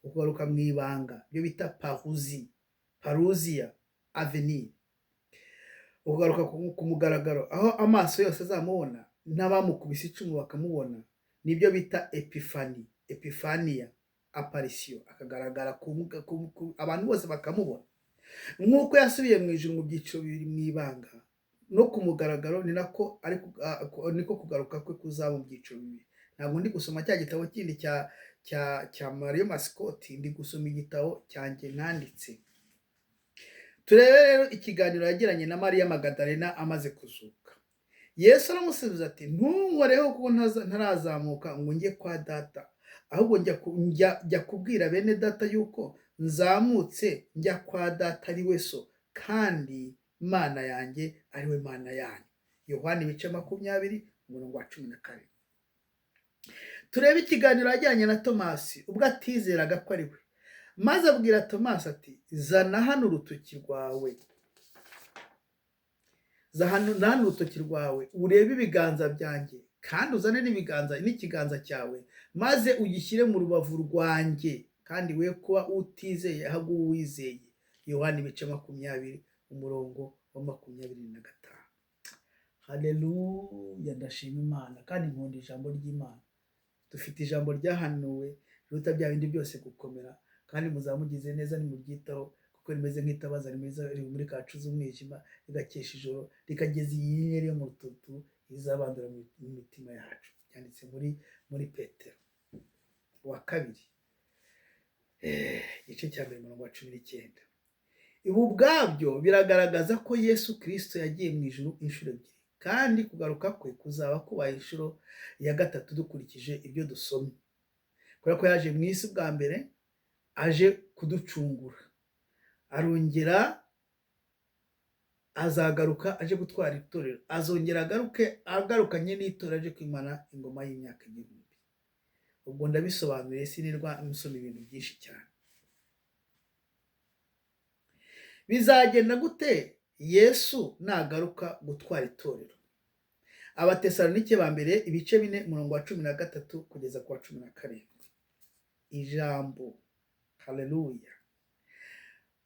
Kugaruka mu ibanga, byo bita parousia, avenir. Ukugaruka ku mugaragaro, aho amaso yose azamubona n'abamukubise icumu bakamubona, nibyo bita epifania, apparition, akagaragara abantu bose bakamubona. Nk'uko yasubiye mu ijuru mu byiciro bibiri mu ibanga no ku mugaragaro, niko kugaruka kwe kuzaba mu byiciro bibiri. Ntabwo ndi gusoma cya gitabo kindi cya Mario Mascoti, ndi gusoma igitabo cyanjye nanditse. Turebe rero ikiganiro yagiranye na Mariya Magadalena amaze kuzuka. Yesu aramusubiza ati, ntunkoreho kuko ntarazamuka ngo njye kwa data, ahubwo njya kubwira bene data yuko nzamutse njya kwa data ari we so, kandi Mana yanjye ari we Mana yanyu. Yohana 20:12. Turebe ikiganiro yajyanye na Tomasi ubwo atizeraga ko ari we, maze abwira Tomasi ati, zana hano urutoki rwawe, urebe ibiganza byanjye, kandi uzane n'ikiganza cyawe, maze ugishyire mu rubavu rwanjye, kandi we kuba utizeye ahubwo uwizeye. Yohana 20:25. Haleluya, ndashima Imana kandi nkunda ijambo ry'Imana. Dufite ijambo ryahanuwe biruta bya bindi byose gukomera, kandi muzaba mugize neza nimubyitaho, kuko rimeze nk'itabaza riri muri kacu z'umwijima, rigakesha ijoro, rikageza iyi nyenyeri yo mu rututu izabandura mu mitima yacu. Byanditse muri Petero wa kabiri igice cya mbere umurongo wa 19. Ibi ubwabyo biragaragaza ko Yesu Kristo yagiye mu ijuru inshuro ebyiri, kandi kugaruka kwe kuzaba kubaye inshuro ya gatatu dukurikije ibyo dusomye, kubera ko yaje mu isi bwa mbere, aje kuducungura, arongera azagaruka aje gutwara itorero, azongera agarukanye n'itorero aje kwimana ingoma y'imyaka 1000. Ubwo ndabisobanuye sinirwa musoma ibintu byinshi cyane. Bizagenda gute Yesu nagaruka gutwara itorero? Abatesalonike ba mbere ibice 4 umurongo wa 13 kugeza ku wa 17. Ijambo haleluya,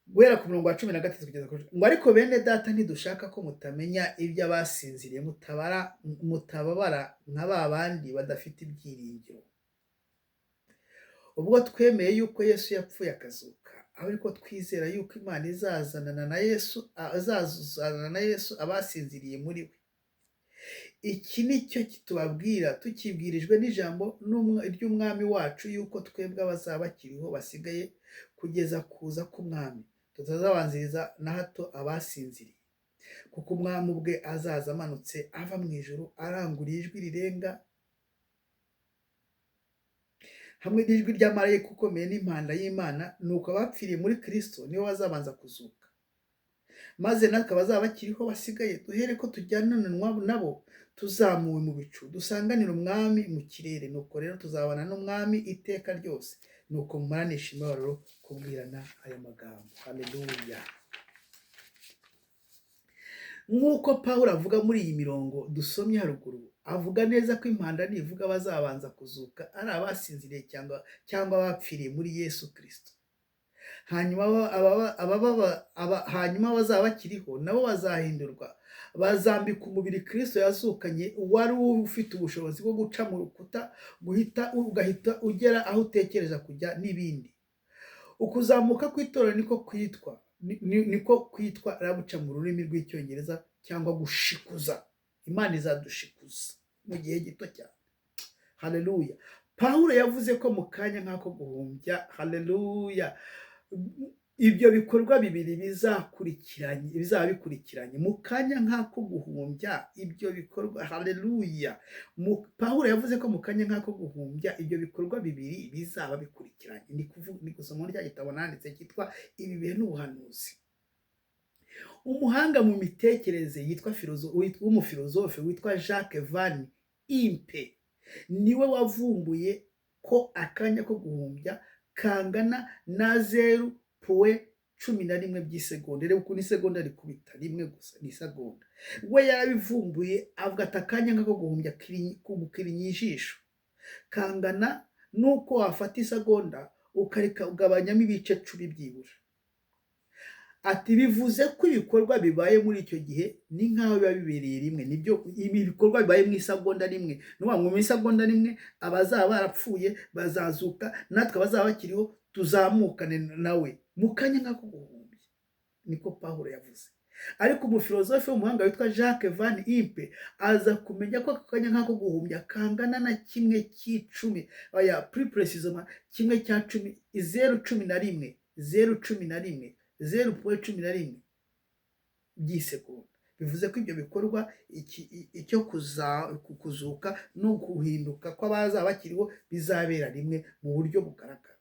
guhera ku murongo wa 13 kugeza ku ngo ariko bene data ntidushaka ko mutamenya ibyo abasinziriye mutababara nka ba bandi badafite ibyiringiro. Ubwo twemeye yuko Yesu yapfuye akazuka, aho ariko twizera yuko Imana izazanana na Yesu abasinziriye muri we. Iki nicyo kitubabwira tukibwirijwe n'ijambo ry'umwami wacu, yuko twebwe abazaba bakiriho basigaye kugeza kuza k'umwami tutazabanziriza na hato abasinziriye. Kuko umwami ubwe azaza amanutse ava mu ijuru aranguriye ijwi rirenga, hamwe n'ijwi rya marayika ukomeye n'impanda y'Imana, nuko abapfiriye muri Kristo nibo bazabanza kuzuka. Maze natwe abazaba bakiriho basigaye duhere ko tujyananwa nabo tuzamuwe mu bicu, dusanganira umwami mu kirere. Nuko rero tuzabana n'umwami iteka ryose. Nuko mumaranisha imibabaro kubwirana aya magambo. Haleluya. Nk'uko Pawulo avuga muri iyi mirongo dusomye haruguru, avuga neza ko impanda nivuga bazabanza kuzuka ari abasinziriye cyangwa abapfiriye muri Yesu Kristo. Hanyuma abazaba bakiriho nabo bazahindurwa, bazambika umubiri Kristo yazukanye, wari ufite ubushobozi bwo guca mu rukuta, ugahita ugera aho utekereza kujya n'ibindi. Ukuzamuka kw'itorero niko kwitwa rabuca mu rurimi rw'icyongereza, cyangwa gushikuza. Imana izadushikuza mu gihe gito cyane. Haleluya. Pawulo yavuze ko mu kanya nk'ako guhumbya, haleluya, ibyo bikorwa bibiri bizaba bikurikiranye mu kanya nk'ako guhumbya. Ibyo bikorwa, haleluya, Pawulo yavuze ko mu kanya nk'ako guhumbya ibyo bikorwa bibiri bizaba bikurikiranye. Ni gusoma rya gitabo nanditse cyitwa Ibibihe n'Ubuhanuzi. Umuhanga mu mitekerereze w'umufilozofe witwa Jacques Van Impe niwe wavumbuye ko akanya ko guhumbya kangana na 0.11 by'isegonda. Rero ukuntu isegonda rikubita rimwe gusa ni isegonda. We yarabivumbuye avuga ati akanya nk'ako guhumbya kumukirinye ijisho kangana nuko wafata isegonda ugabanyamo ibice 10 byibura. Ati bivuze ko ibikorwa bibaye muri icyo gihe ni nkaho biba bibereye rimwe. Nibyo ibikorwa bibaye mu isegonda rimwe. Nuba mu isegonda rimwe abazaba barapfuye bazazuka, natwe abazaba bakiriho tuzamukane nawe mu kanya nk'ako guhumbya. Niko Pawulo yavuze. Ariko umufilozofe w'umuhanga witwa Jacques Van Impe aza kumenya ko akanya nk'ako guhumbya kangana na 1/10, plus précisément 1/10, 0.11 by'isegonda. Bivuze ko ibyo bikorwa icyo kuzuka no guhinduka kw'abazaba bakiriho bizabera rimwe mu buryo bugaragara.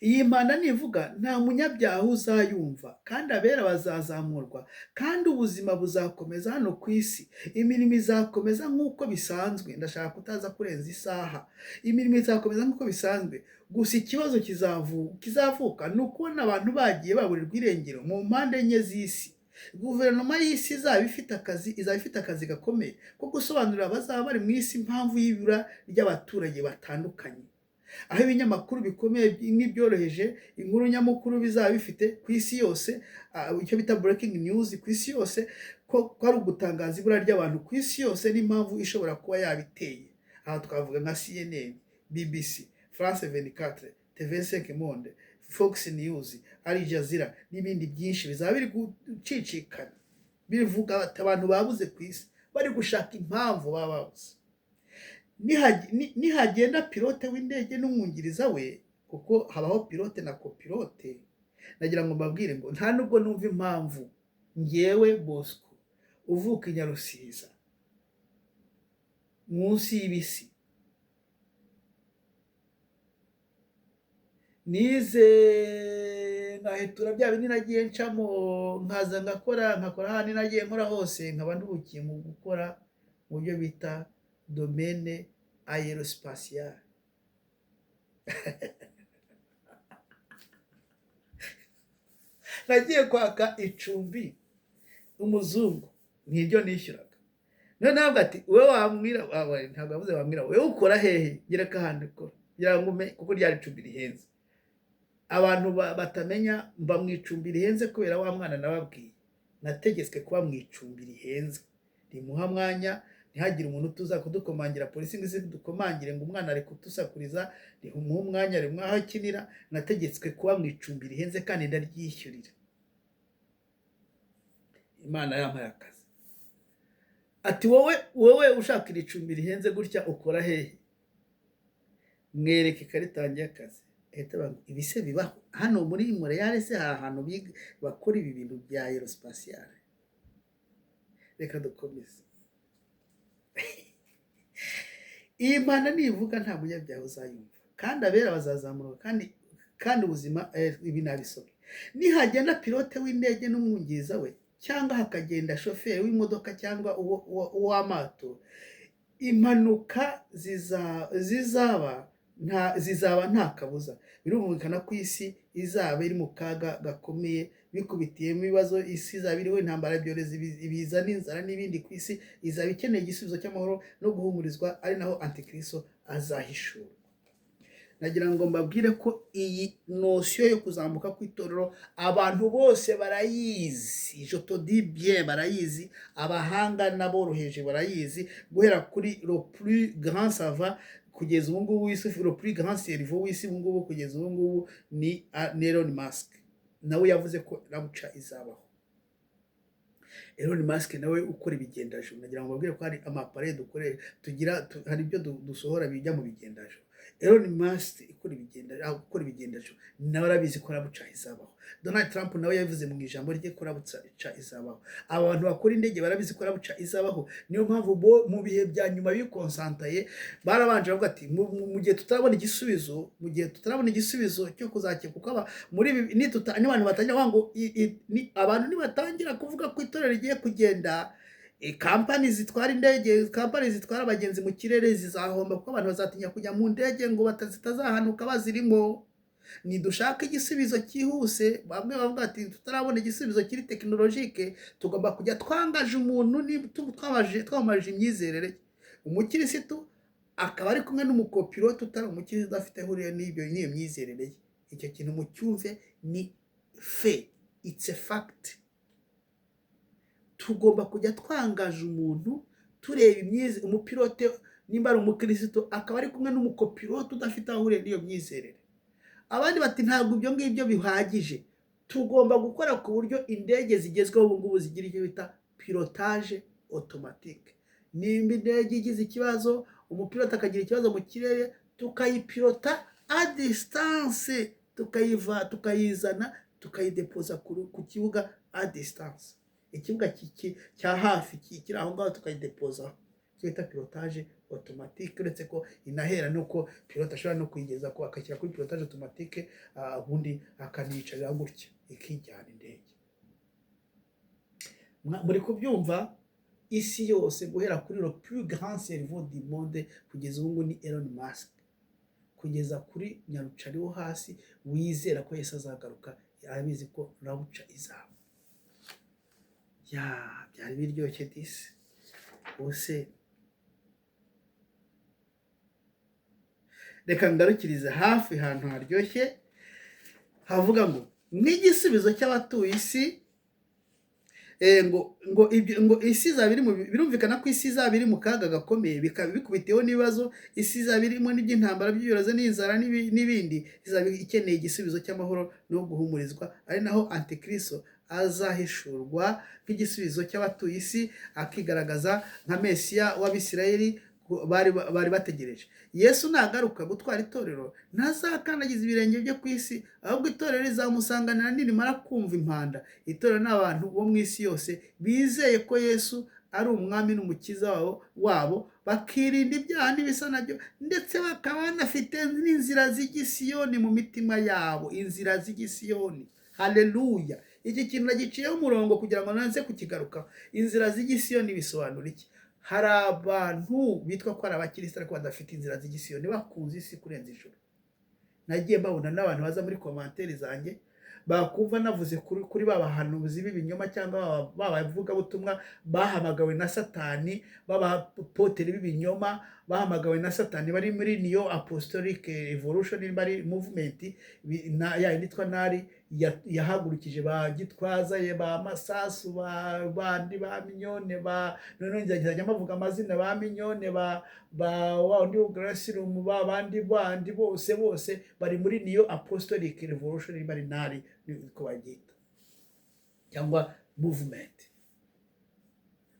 Iyi mpanda nivuga nta munyabyaha uzayumva, kandi abera bazazamurwa, kandi ubuzima buzakomeza hano ku isi. Imirimo izakomeza nk'uko bisanzwe. Ndashaka kutaza kurenza isaha. Imirimo izakomeza nk'uko bisanzwe. Gusa ikibazo kizavuka ni ukubona abantu bagiye baburirwa irengero mu mpande enye z'isi. Guverinoma y'isi izaba ifite akazi gakomeye ko gusobanurira abazaba bari mu isi impamvu y'ibura ry'abaturage batandukanye. Aho ibinyamakuru bikomeye n'ibyoroheje inkuru nyamukuru bizaba bifite ku isi yose, icyo bita breaking news ku isi yose, ko ari ugutangaza ibura ry'abantu ku isi yose n'impamvu ishobora kuba yabiteye. Aha twavuga nka CNN, BBC, France 24, TV5 Monde, Fox News, Al Jazeera n'ibindi byinshi bizaba biri gucicikana bivuga bati abantu babuze ku isi bari gushaka impamvu baba babuze. Nihagenda pilote w'indege n'umwungiriza we, kuko habaho pilote na copilote, nagira ngo mbabwire ngo nta nubwo numva impamvu ngewe Bosco uvuka i Nyarusiza munsi y'ibisi, nize ngahetura bya bindi nagiye ncamo, nkaza nkakora hano nagiye nkora hose, nkaba nduhukiye mu gukora mu byo bita domaine aerospatial. Nagiye kwaka icumbi umuzungu, niryo nishyuraga. None ntabwo ati wowe wambwira, ntabwo yavuze wambwira, wowe ukora hehe, gira kahandi ukora kugira ngo ume, kuko ryari icumbi rihenze. Abantu batamenya mba mu icumbi rihenze kubera wa mwana nababwiye nategetswe kuba mu icumbi rihenze, rimuha mwanya, ntihagire umuntu tuza kudukomangira, polisi ngo ize dukomangire ngo umwana ari kutusakuriza, rimuha umwanya, rimuha aho akinira. Nategetswe kuba mu icumbi rihenze kandi ndaryishyurira. Imana yampaye akazi. Ati wowe ushaka iri cumbi rihenze gutya ukora hehe? Mwereke ikarita yanjye y'akazi. Ibise bibaho hano muri Montreal, se hari ahantu bakora ibi bintu bya aerospatial? Reka dukomeze. Iyi mpanda nivuga nta munyabyaha uzayumva, kandi abera bazazamurwa, kandi ubuzima ibi nabisomye. Nihagenda pilote w'indege n'umwungiriza we, cyangwa hakagenda shoferi w'imodoka cyangwa uw'amato, impanuka zizaba nta kabuza. Birumvikana ko isi izaba iri mu kaga gakomeye, bikubitiyemo ibibazo. Isi izaba iriho intambara, ibyorezo, ibiza n'inzara n'ibindi ku isi. Izaba ikeneye igisubizo cy'amahoro no guhumurizwa, ari naho Antikristo azahishurwa. Nagira ngo mbabwire ko iyi notion yo kuzamuka kw'itorero abantu bose barayizi, je te dis bien barayizi, abahanga n'aboroheje barayizi, guhera kuri le plus grand savant kugeza ubu ngubu w'isi, le plus grand cerveau w'isi ubu ngubu kugeza ubu ngubu ni Elon Musk. Nawe yavuze ko rabuca izabaho. Elon Musk nawe ukora ibigendajuru. Nagira ngo mbabwire ko hari amapare dukorera, hari ibyo dusohora bijya mu bigendajuru. Elon Musk ukora ibigendajuru nawe arabizi ko rabuca izabaho. Donald Trump nawe yavuze mu ijambo rye ko rabuca izabaho. Abantu bakora indege barabizi ko rabuca izabaho. Niyo mpamvu mu bihe bya nyuma bikonsantaye barabanje bavuga ati mu gihe tutarabona igisubizo cyo kuzakira, kuko muri n'abantu batangira ngo abantu nibatangira kuvuga ko itorero rigiye kugenda, kampani zitwara indege, kampani zitwara abagenzi mu kirere zizahomba, kuko abantu bazatinya kujya mu ndege ngo zitazahanuka bazirimo. Nidushaka igisubizo cyihuse. Bamwe bavuga ati tutarabona igisubizo kiri tekinolojike, tugomba kujya twangaje umuntu twamaje imyizerere. Umukirisitu akaba ari kumwe n'umukopilote utari umukirisitu, udafite huriye n'iyo myizerere ye. Icyo kintu mucyumve, ni fe, it's a fact. Tugomba kujya twangaje umuntu tureba umupilote nimba ari umukirisitu akaba ari kumwe n'umukopilote udafite aho huriye n'iyo myizerere. Abandi bati ntabwo ibyo ngibyo bihagije, tugomba gukora ku buryo indege zigezweho ubu ngubu zigira icyo bita pilotage automatique. Nimba indege igize ikibazo, umupilote akagira ikibazo mu kirere, tukayipilota a distance, tukayizana, tukayidepoza ku kibuga a distance. Ikibuga cya hafi kiri aho ngaho tukayidepoza, cyita pilotage automatique. Uretse ko inahera nuko pilote ashobora no kuyigeza ko akashyira kuri pilotage automatique, ubundi akanicarira gutya ikijyana indege. Muri kubyumva, isi yose guhera kuri le plus grand cerveau du monde kugeza ubu ni Elon Musk, kugeza kuri nyarucari wo hasi wizera ko Yesu azagaruka, arabizi ko rabuca izaba. Byari biryoshye disi. Ubuse reka ngarukirize hafi ahantu haryoshye havuga ngo n'igisubizo cy'abatuye isi ngo isi izaba iri birumvikana ko isi izaba iri mu kaga gakomeye, bikaba bikubiteho n'ibibazo, isi izaba irimo n'iby'intambara by'ibyorezo n'inzara n'ibindi, izaba ikeneye igisubizo cy'amahoro no guhumurizwa, ari naho antikristo azahishurwa nk'igisubizo cy'abatuye isi, akigaragaza nka Mesiya w'Abisirayeli bari bategereje. Yesu nagaruka gutwara itorero, ntazakandagiza ibirenge bye ku isi, ahubwo itorero rizamusanganira nirimara kumva impanda. Itorero ni abantu bo mu isi yose bizeye ko Yesu ari umwami n'umukiza wabo, bakirinda ibyaha n'ibisa nabyo, ndetse bakaba banafite n'inzira z'igisiyoni mu mitima yabo, inzira z'igisiyoni. Haleluya! Iki kintu nagiciyeho umurongo kugira ngo nanze kukigarukaho. Inzira z'igisiyoni bisobanura iki? Hari abantu bitwa ko ari abakristo ariko badafite inzira z'igisiyoni, bakunze isi kurenza ijuru. Nagiye mbabona n'abantu baza muri komantere zanjye bakumva navuze kuri babahanuzi b'ibinyoma cyangwa babavugabutumwa bahamagawe na Satani, babapotere b'ibinyoma bahamagawe na Satani, bari muri New Apostolic Revolution, bari movement ya yitwa nari yahagurukije ba Gitwaza, ba Masasu, bandi ba Minyone, none njya mavuga amazina, ba Minyone, ba wandi Ugrasirum, bandi bose bari muri New Apostolic Revolution, bari nari ko bagita cyangwa movement.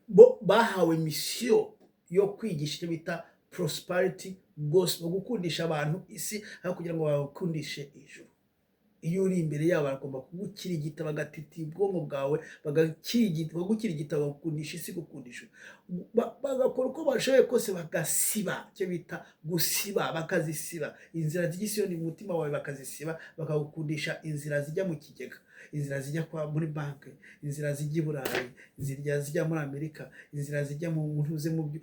Bo bahawe mission yo kwigisha icyo bita prosperity gospel, gukundisha abantu isi aho kugira ngo bakundishe ijuru. Iyo uri imbere yabo bagomba kugukirigita, bagatiti ubwonko bwawe, bagukirigita, bagukundisha isi, gukundisha, bagakora uko bashoboye kose bagasiba, icyo bita gusiba, bakazisiba inzira z'igisiyoni mu mutima wawe, bakazisiba, bakagukundisha inzira zijya mu kigega, inzira zijya muri banki, inzira zijya i Burayi, inzira zijya muri Amerika, inzira zijya mu ntuze mu byo,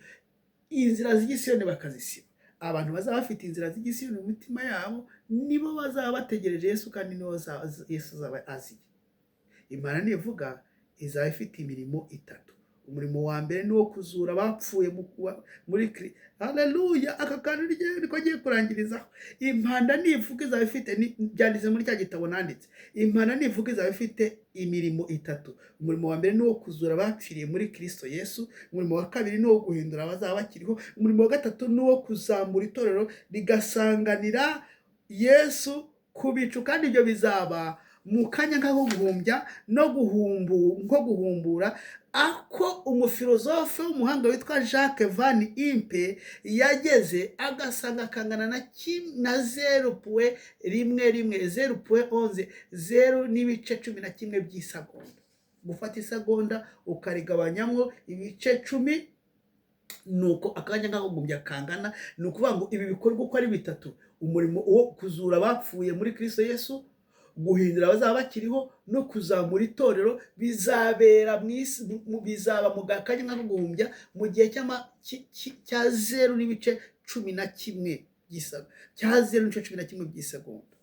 inzira z'igisiyoni bakazisiba. Abantu bazaba bafite inzira z'igisiyoni mu mitima yabo nibo bazaba bategereje Yesu, kandi nibo Yesu azaba aziye. Imana nivuga izaba ifite imirimo itatu. Umurimo wa mbere ni wo kuzura abapfuye muri Kristo. Haleluya! Aka kantu niko agiye kurangirizaho. Impanda nivuga izaba ifite, byanditse muri cya gitabo nanditse, impanda nivuga izaba ifite imirimo itatu. Umurimo wa mbere ni wo kuzura abapfiriye muri Kristo Yesu, umurimo wa kabiri ni wo guhindura abazaba bakiriho, umurimo wa gatatu ni wo kuzambura itorero rigasanganira Yesu ku bicu, kandi ibyo bizaba mu kanya nko guhumbya nko guhumbura, ako umufilozofe w'umuhanga witwa Jacques Van Impe yageze agasanga kangana na 0.11 0.11 by'isegonda. Gufata isegonda ukarigabanyamo ibice 10, nuko akanya nk'agumbya kangana, ni ukuvuga ngo ibi bikorwa uko ari bitatu: umurimo wo kuzura abapfuye muri Kristo Yesu, guhindura abazaba bakiriho, no kuzamura itorero, bizabera bizaba mu gakanya nko guhumbya mu gihe cya 0.11 by'isegonda.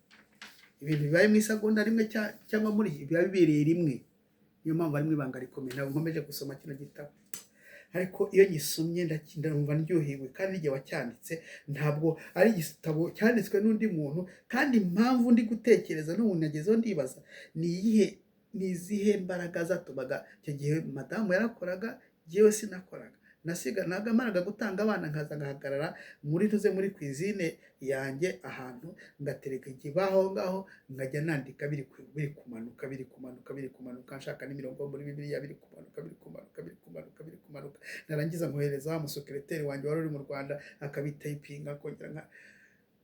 Ibintu bibaye mu isegonda rimwe cyangwa muri biba bibereye rimwe. Niyo mpamvu ari mu ibanga rikomeye. Ntabwo nkomeje gusoma kino gitabo, ariko iyo gisomye ndumva ndyohewe, kandi igihe wacyanditse ntabwo ari igitabo cyanditswe n'undi muntu, kandi impamvu ndi gutekereza n'ubu nagezeho ndibaza ni izihe mbaraga zatumaga icyo gihe madamu yarakoraga, jyewe sinakoraga. Nagamaraga gutanga abana, nkaza ngahagarara muri cuisine yanjye ahantu, ngatereka ikibaho ngaho, ngajya nandika biri kumanuka, nshaka n'imirongo muri Bibiliya, biri kumanuka. Narangiza nkohereza umusekreteri wanjye wari uri mu Rwanda, akabitayipinga, kongera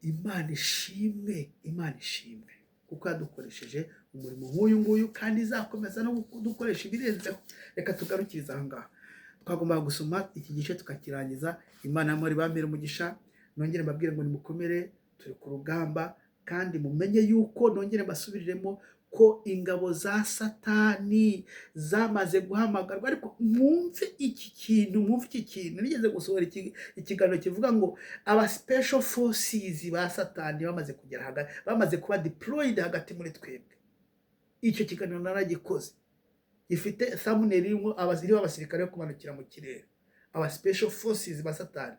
Imana ishimwe kuko yadukoresheje umurimo nk'uyu nguyu, kandi izakomeza no kudukoresha ibirenzeho. Reka tugarukiriza aha ngaha. Twagomba gusoma iki gice tukakirangiza. Imana muri bambere umugisha, nongere mbabwire ngo nimukomere, turi ku rugamba, kandi mumenye yuko, nongere mbasubiriremo ko ingabo za Satani zamaze guhamagarwa. Ariko mwumve iki kintu, nigeze gusohora ikiganiro kivuga ngo aba special forces ba Satani bamaze kugera hagati, bamaze kuba deployed hagati muri twebwe. Icyo kiganiro naragikoze, ifite thumbnail irimo abasirikare bo kumanukira mu kirere. Aba special forces ba Satani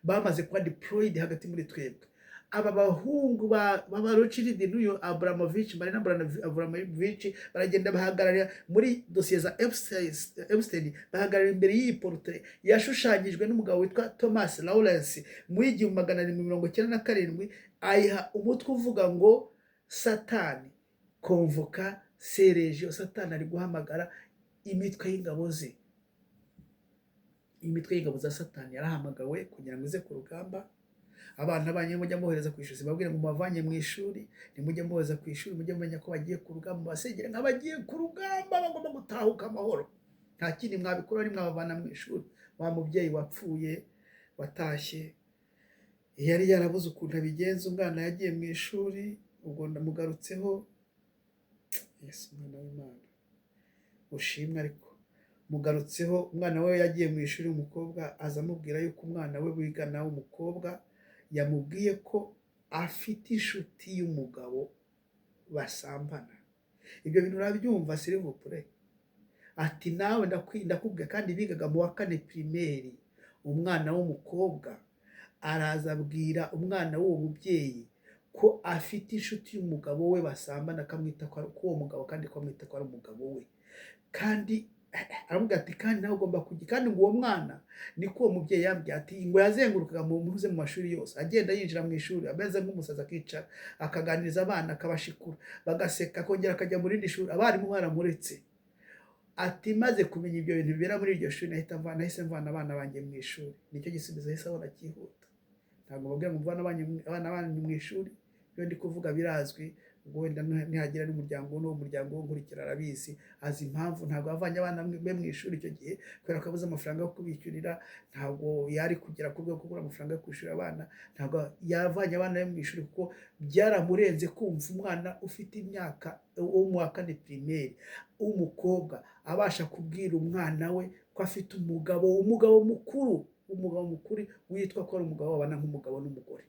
bamaze kuba deployed hagati muri twebwe. aba bahungu ba Rothschild n'uyu Abramovich, Marina Abramovich, baragenda bahagararira muri dosiye za Epstein, bahagararira imbere y'iyi portrait yashushanyijwe n'umugabo witwa Thomas Lawrence mu 1797, ayiha umutwe uvuga ngo Satani konvoka seregio, Satani ari guhamagara imitwe y'ingabo ze. Imitwe y'ingabo za Satani yarahamagawe kugira ngo ize ku rugamba. Abana banyu mujya muhereza ku ishuri, babwire ngo mubavanye mu ishuri, nimujye muhereza ku ishuri, mujye mumenya ko bagiye ku rugamba, basengere nk'abagiye ku rugamba, bagomba gutahuka amahoro. Nta kindi mwabikora ari mwabavana mu ishuri. Wa mubyeyi wapfuye watashye yari yarabuze ukuntu abigenza, umwana yagiye mu ishuri, ubwo ndamugarutseho. Yesu mwana w'Imana ushimwe. Ariko mugarutseho, umwana we yagiye mu ishuri, umukobwa aza amubwira yuko umwana we wigana w'umukobwa yamubwiye ko afite inshuti y'umugabo basambana. Ibyo bintu urabyumva s'il vous plaît? Ati nawe ndakubwiye, kandi bigaga mu wa 4 primaire. Umwana w'umukobwa araza abwira umwana w'uwo mubyeyi ko afite inshuti y'umugabo we basambana, akamwita ko uwo mugabo, kandi ko amwita ko ari umugabo we. Kandi aramubwira ati kandi nawe ugomba kujya. Kandi ngo uwo mwana niko uwo mubyeyi yambwiye ati ngo yazengurukaga mu mashuri yose, agenda yinjira mu ishuri ameze nk'umusazi, akicara akaganiriza abana, akabashikura, bagaseka, akongera akajya mu rindi shuri, abarimu baramuretse. Ati maze kumenya ibyo bintu bibera muri iryo shuri, nahise mvana abana banjye mu ishuri. Nicyo gisubizo yahise abona cyihuta. Ntabwo babwira ngo mvana abana banyu mu ishuri, iyo ndi kuvuga birazwi. Ubwo wenda nihagira n'umuryango n'uwo muryango wo nkurikira arabizi, azi impamvu. Ntabwo yavanye abana be mu ishuri icyo gihe kubera ko abuze amafaranga yo kubishyurira. Ntabwo yari kugera ku rwego kugura amafaranga yo kwishyura abana. Ntabwo yavanye abana be mu ishuri kuko byaramurenze kumva umwana ufite imyaka wo mu wa 4 primaire w'umukobwa abasha kubwira umwana we ko afite umugabo mukuru, witwa ko ari umugabo wabana nk'umugabo n'umugore.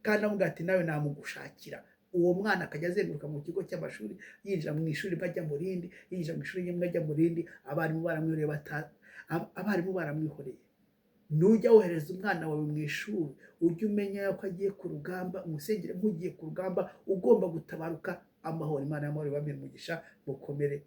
Kandi amubwira ati nawe namugushakira. Uwo mwana akajya azenguruka mu kigo cy'amashuri, yinjira mu ishuri bajya mu rindi, yinjira mu ishuri rimwe ajya mu rindi. Abarimu baramwihoreye. Nujya wohereza umwana wawe mu ishuri, ujye umenya ko agiye ku rugamba, umusengere nk'ugiye ku rugamba, ugomba gutabaruka amahoro. Imana y'amahoro ibamire umugisha, mukomere.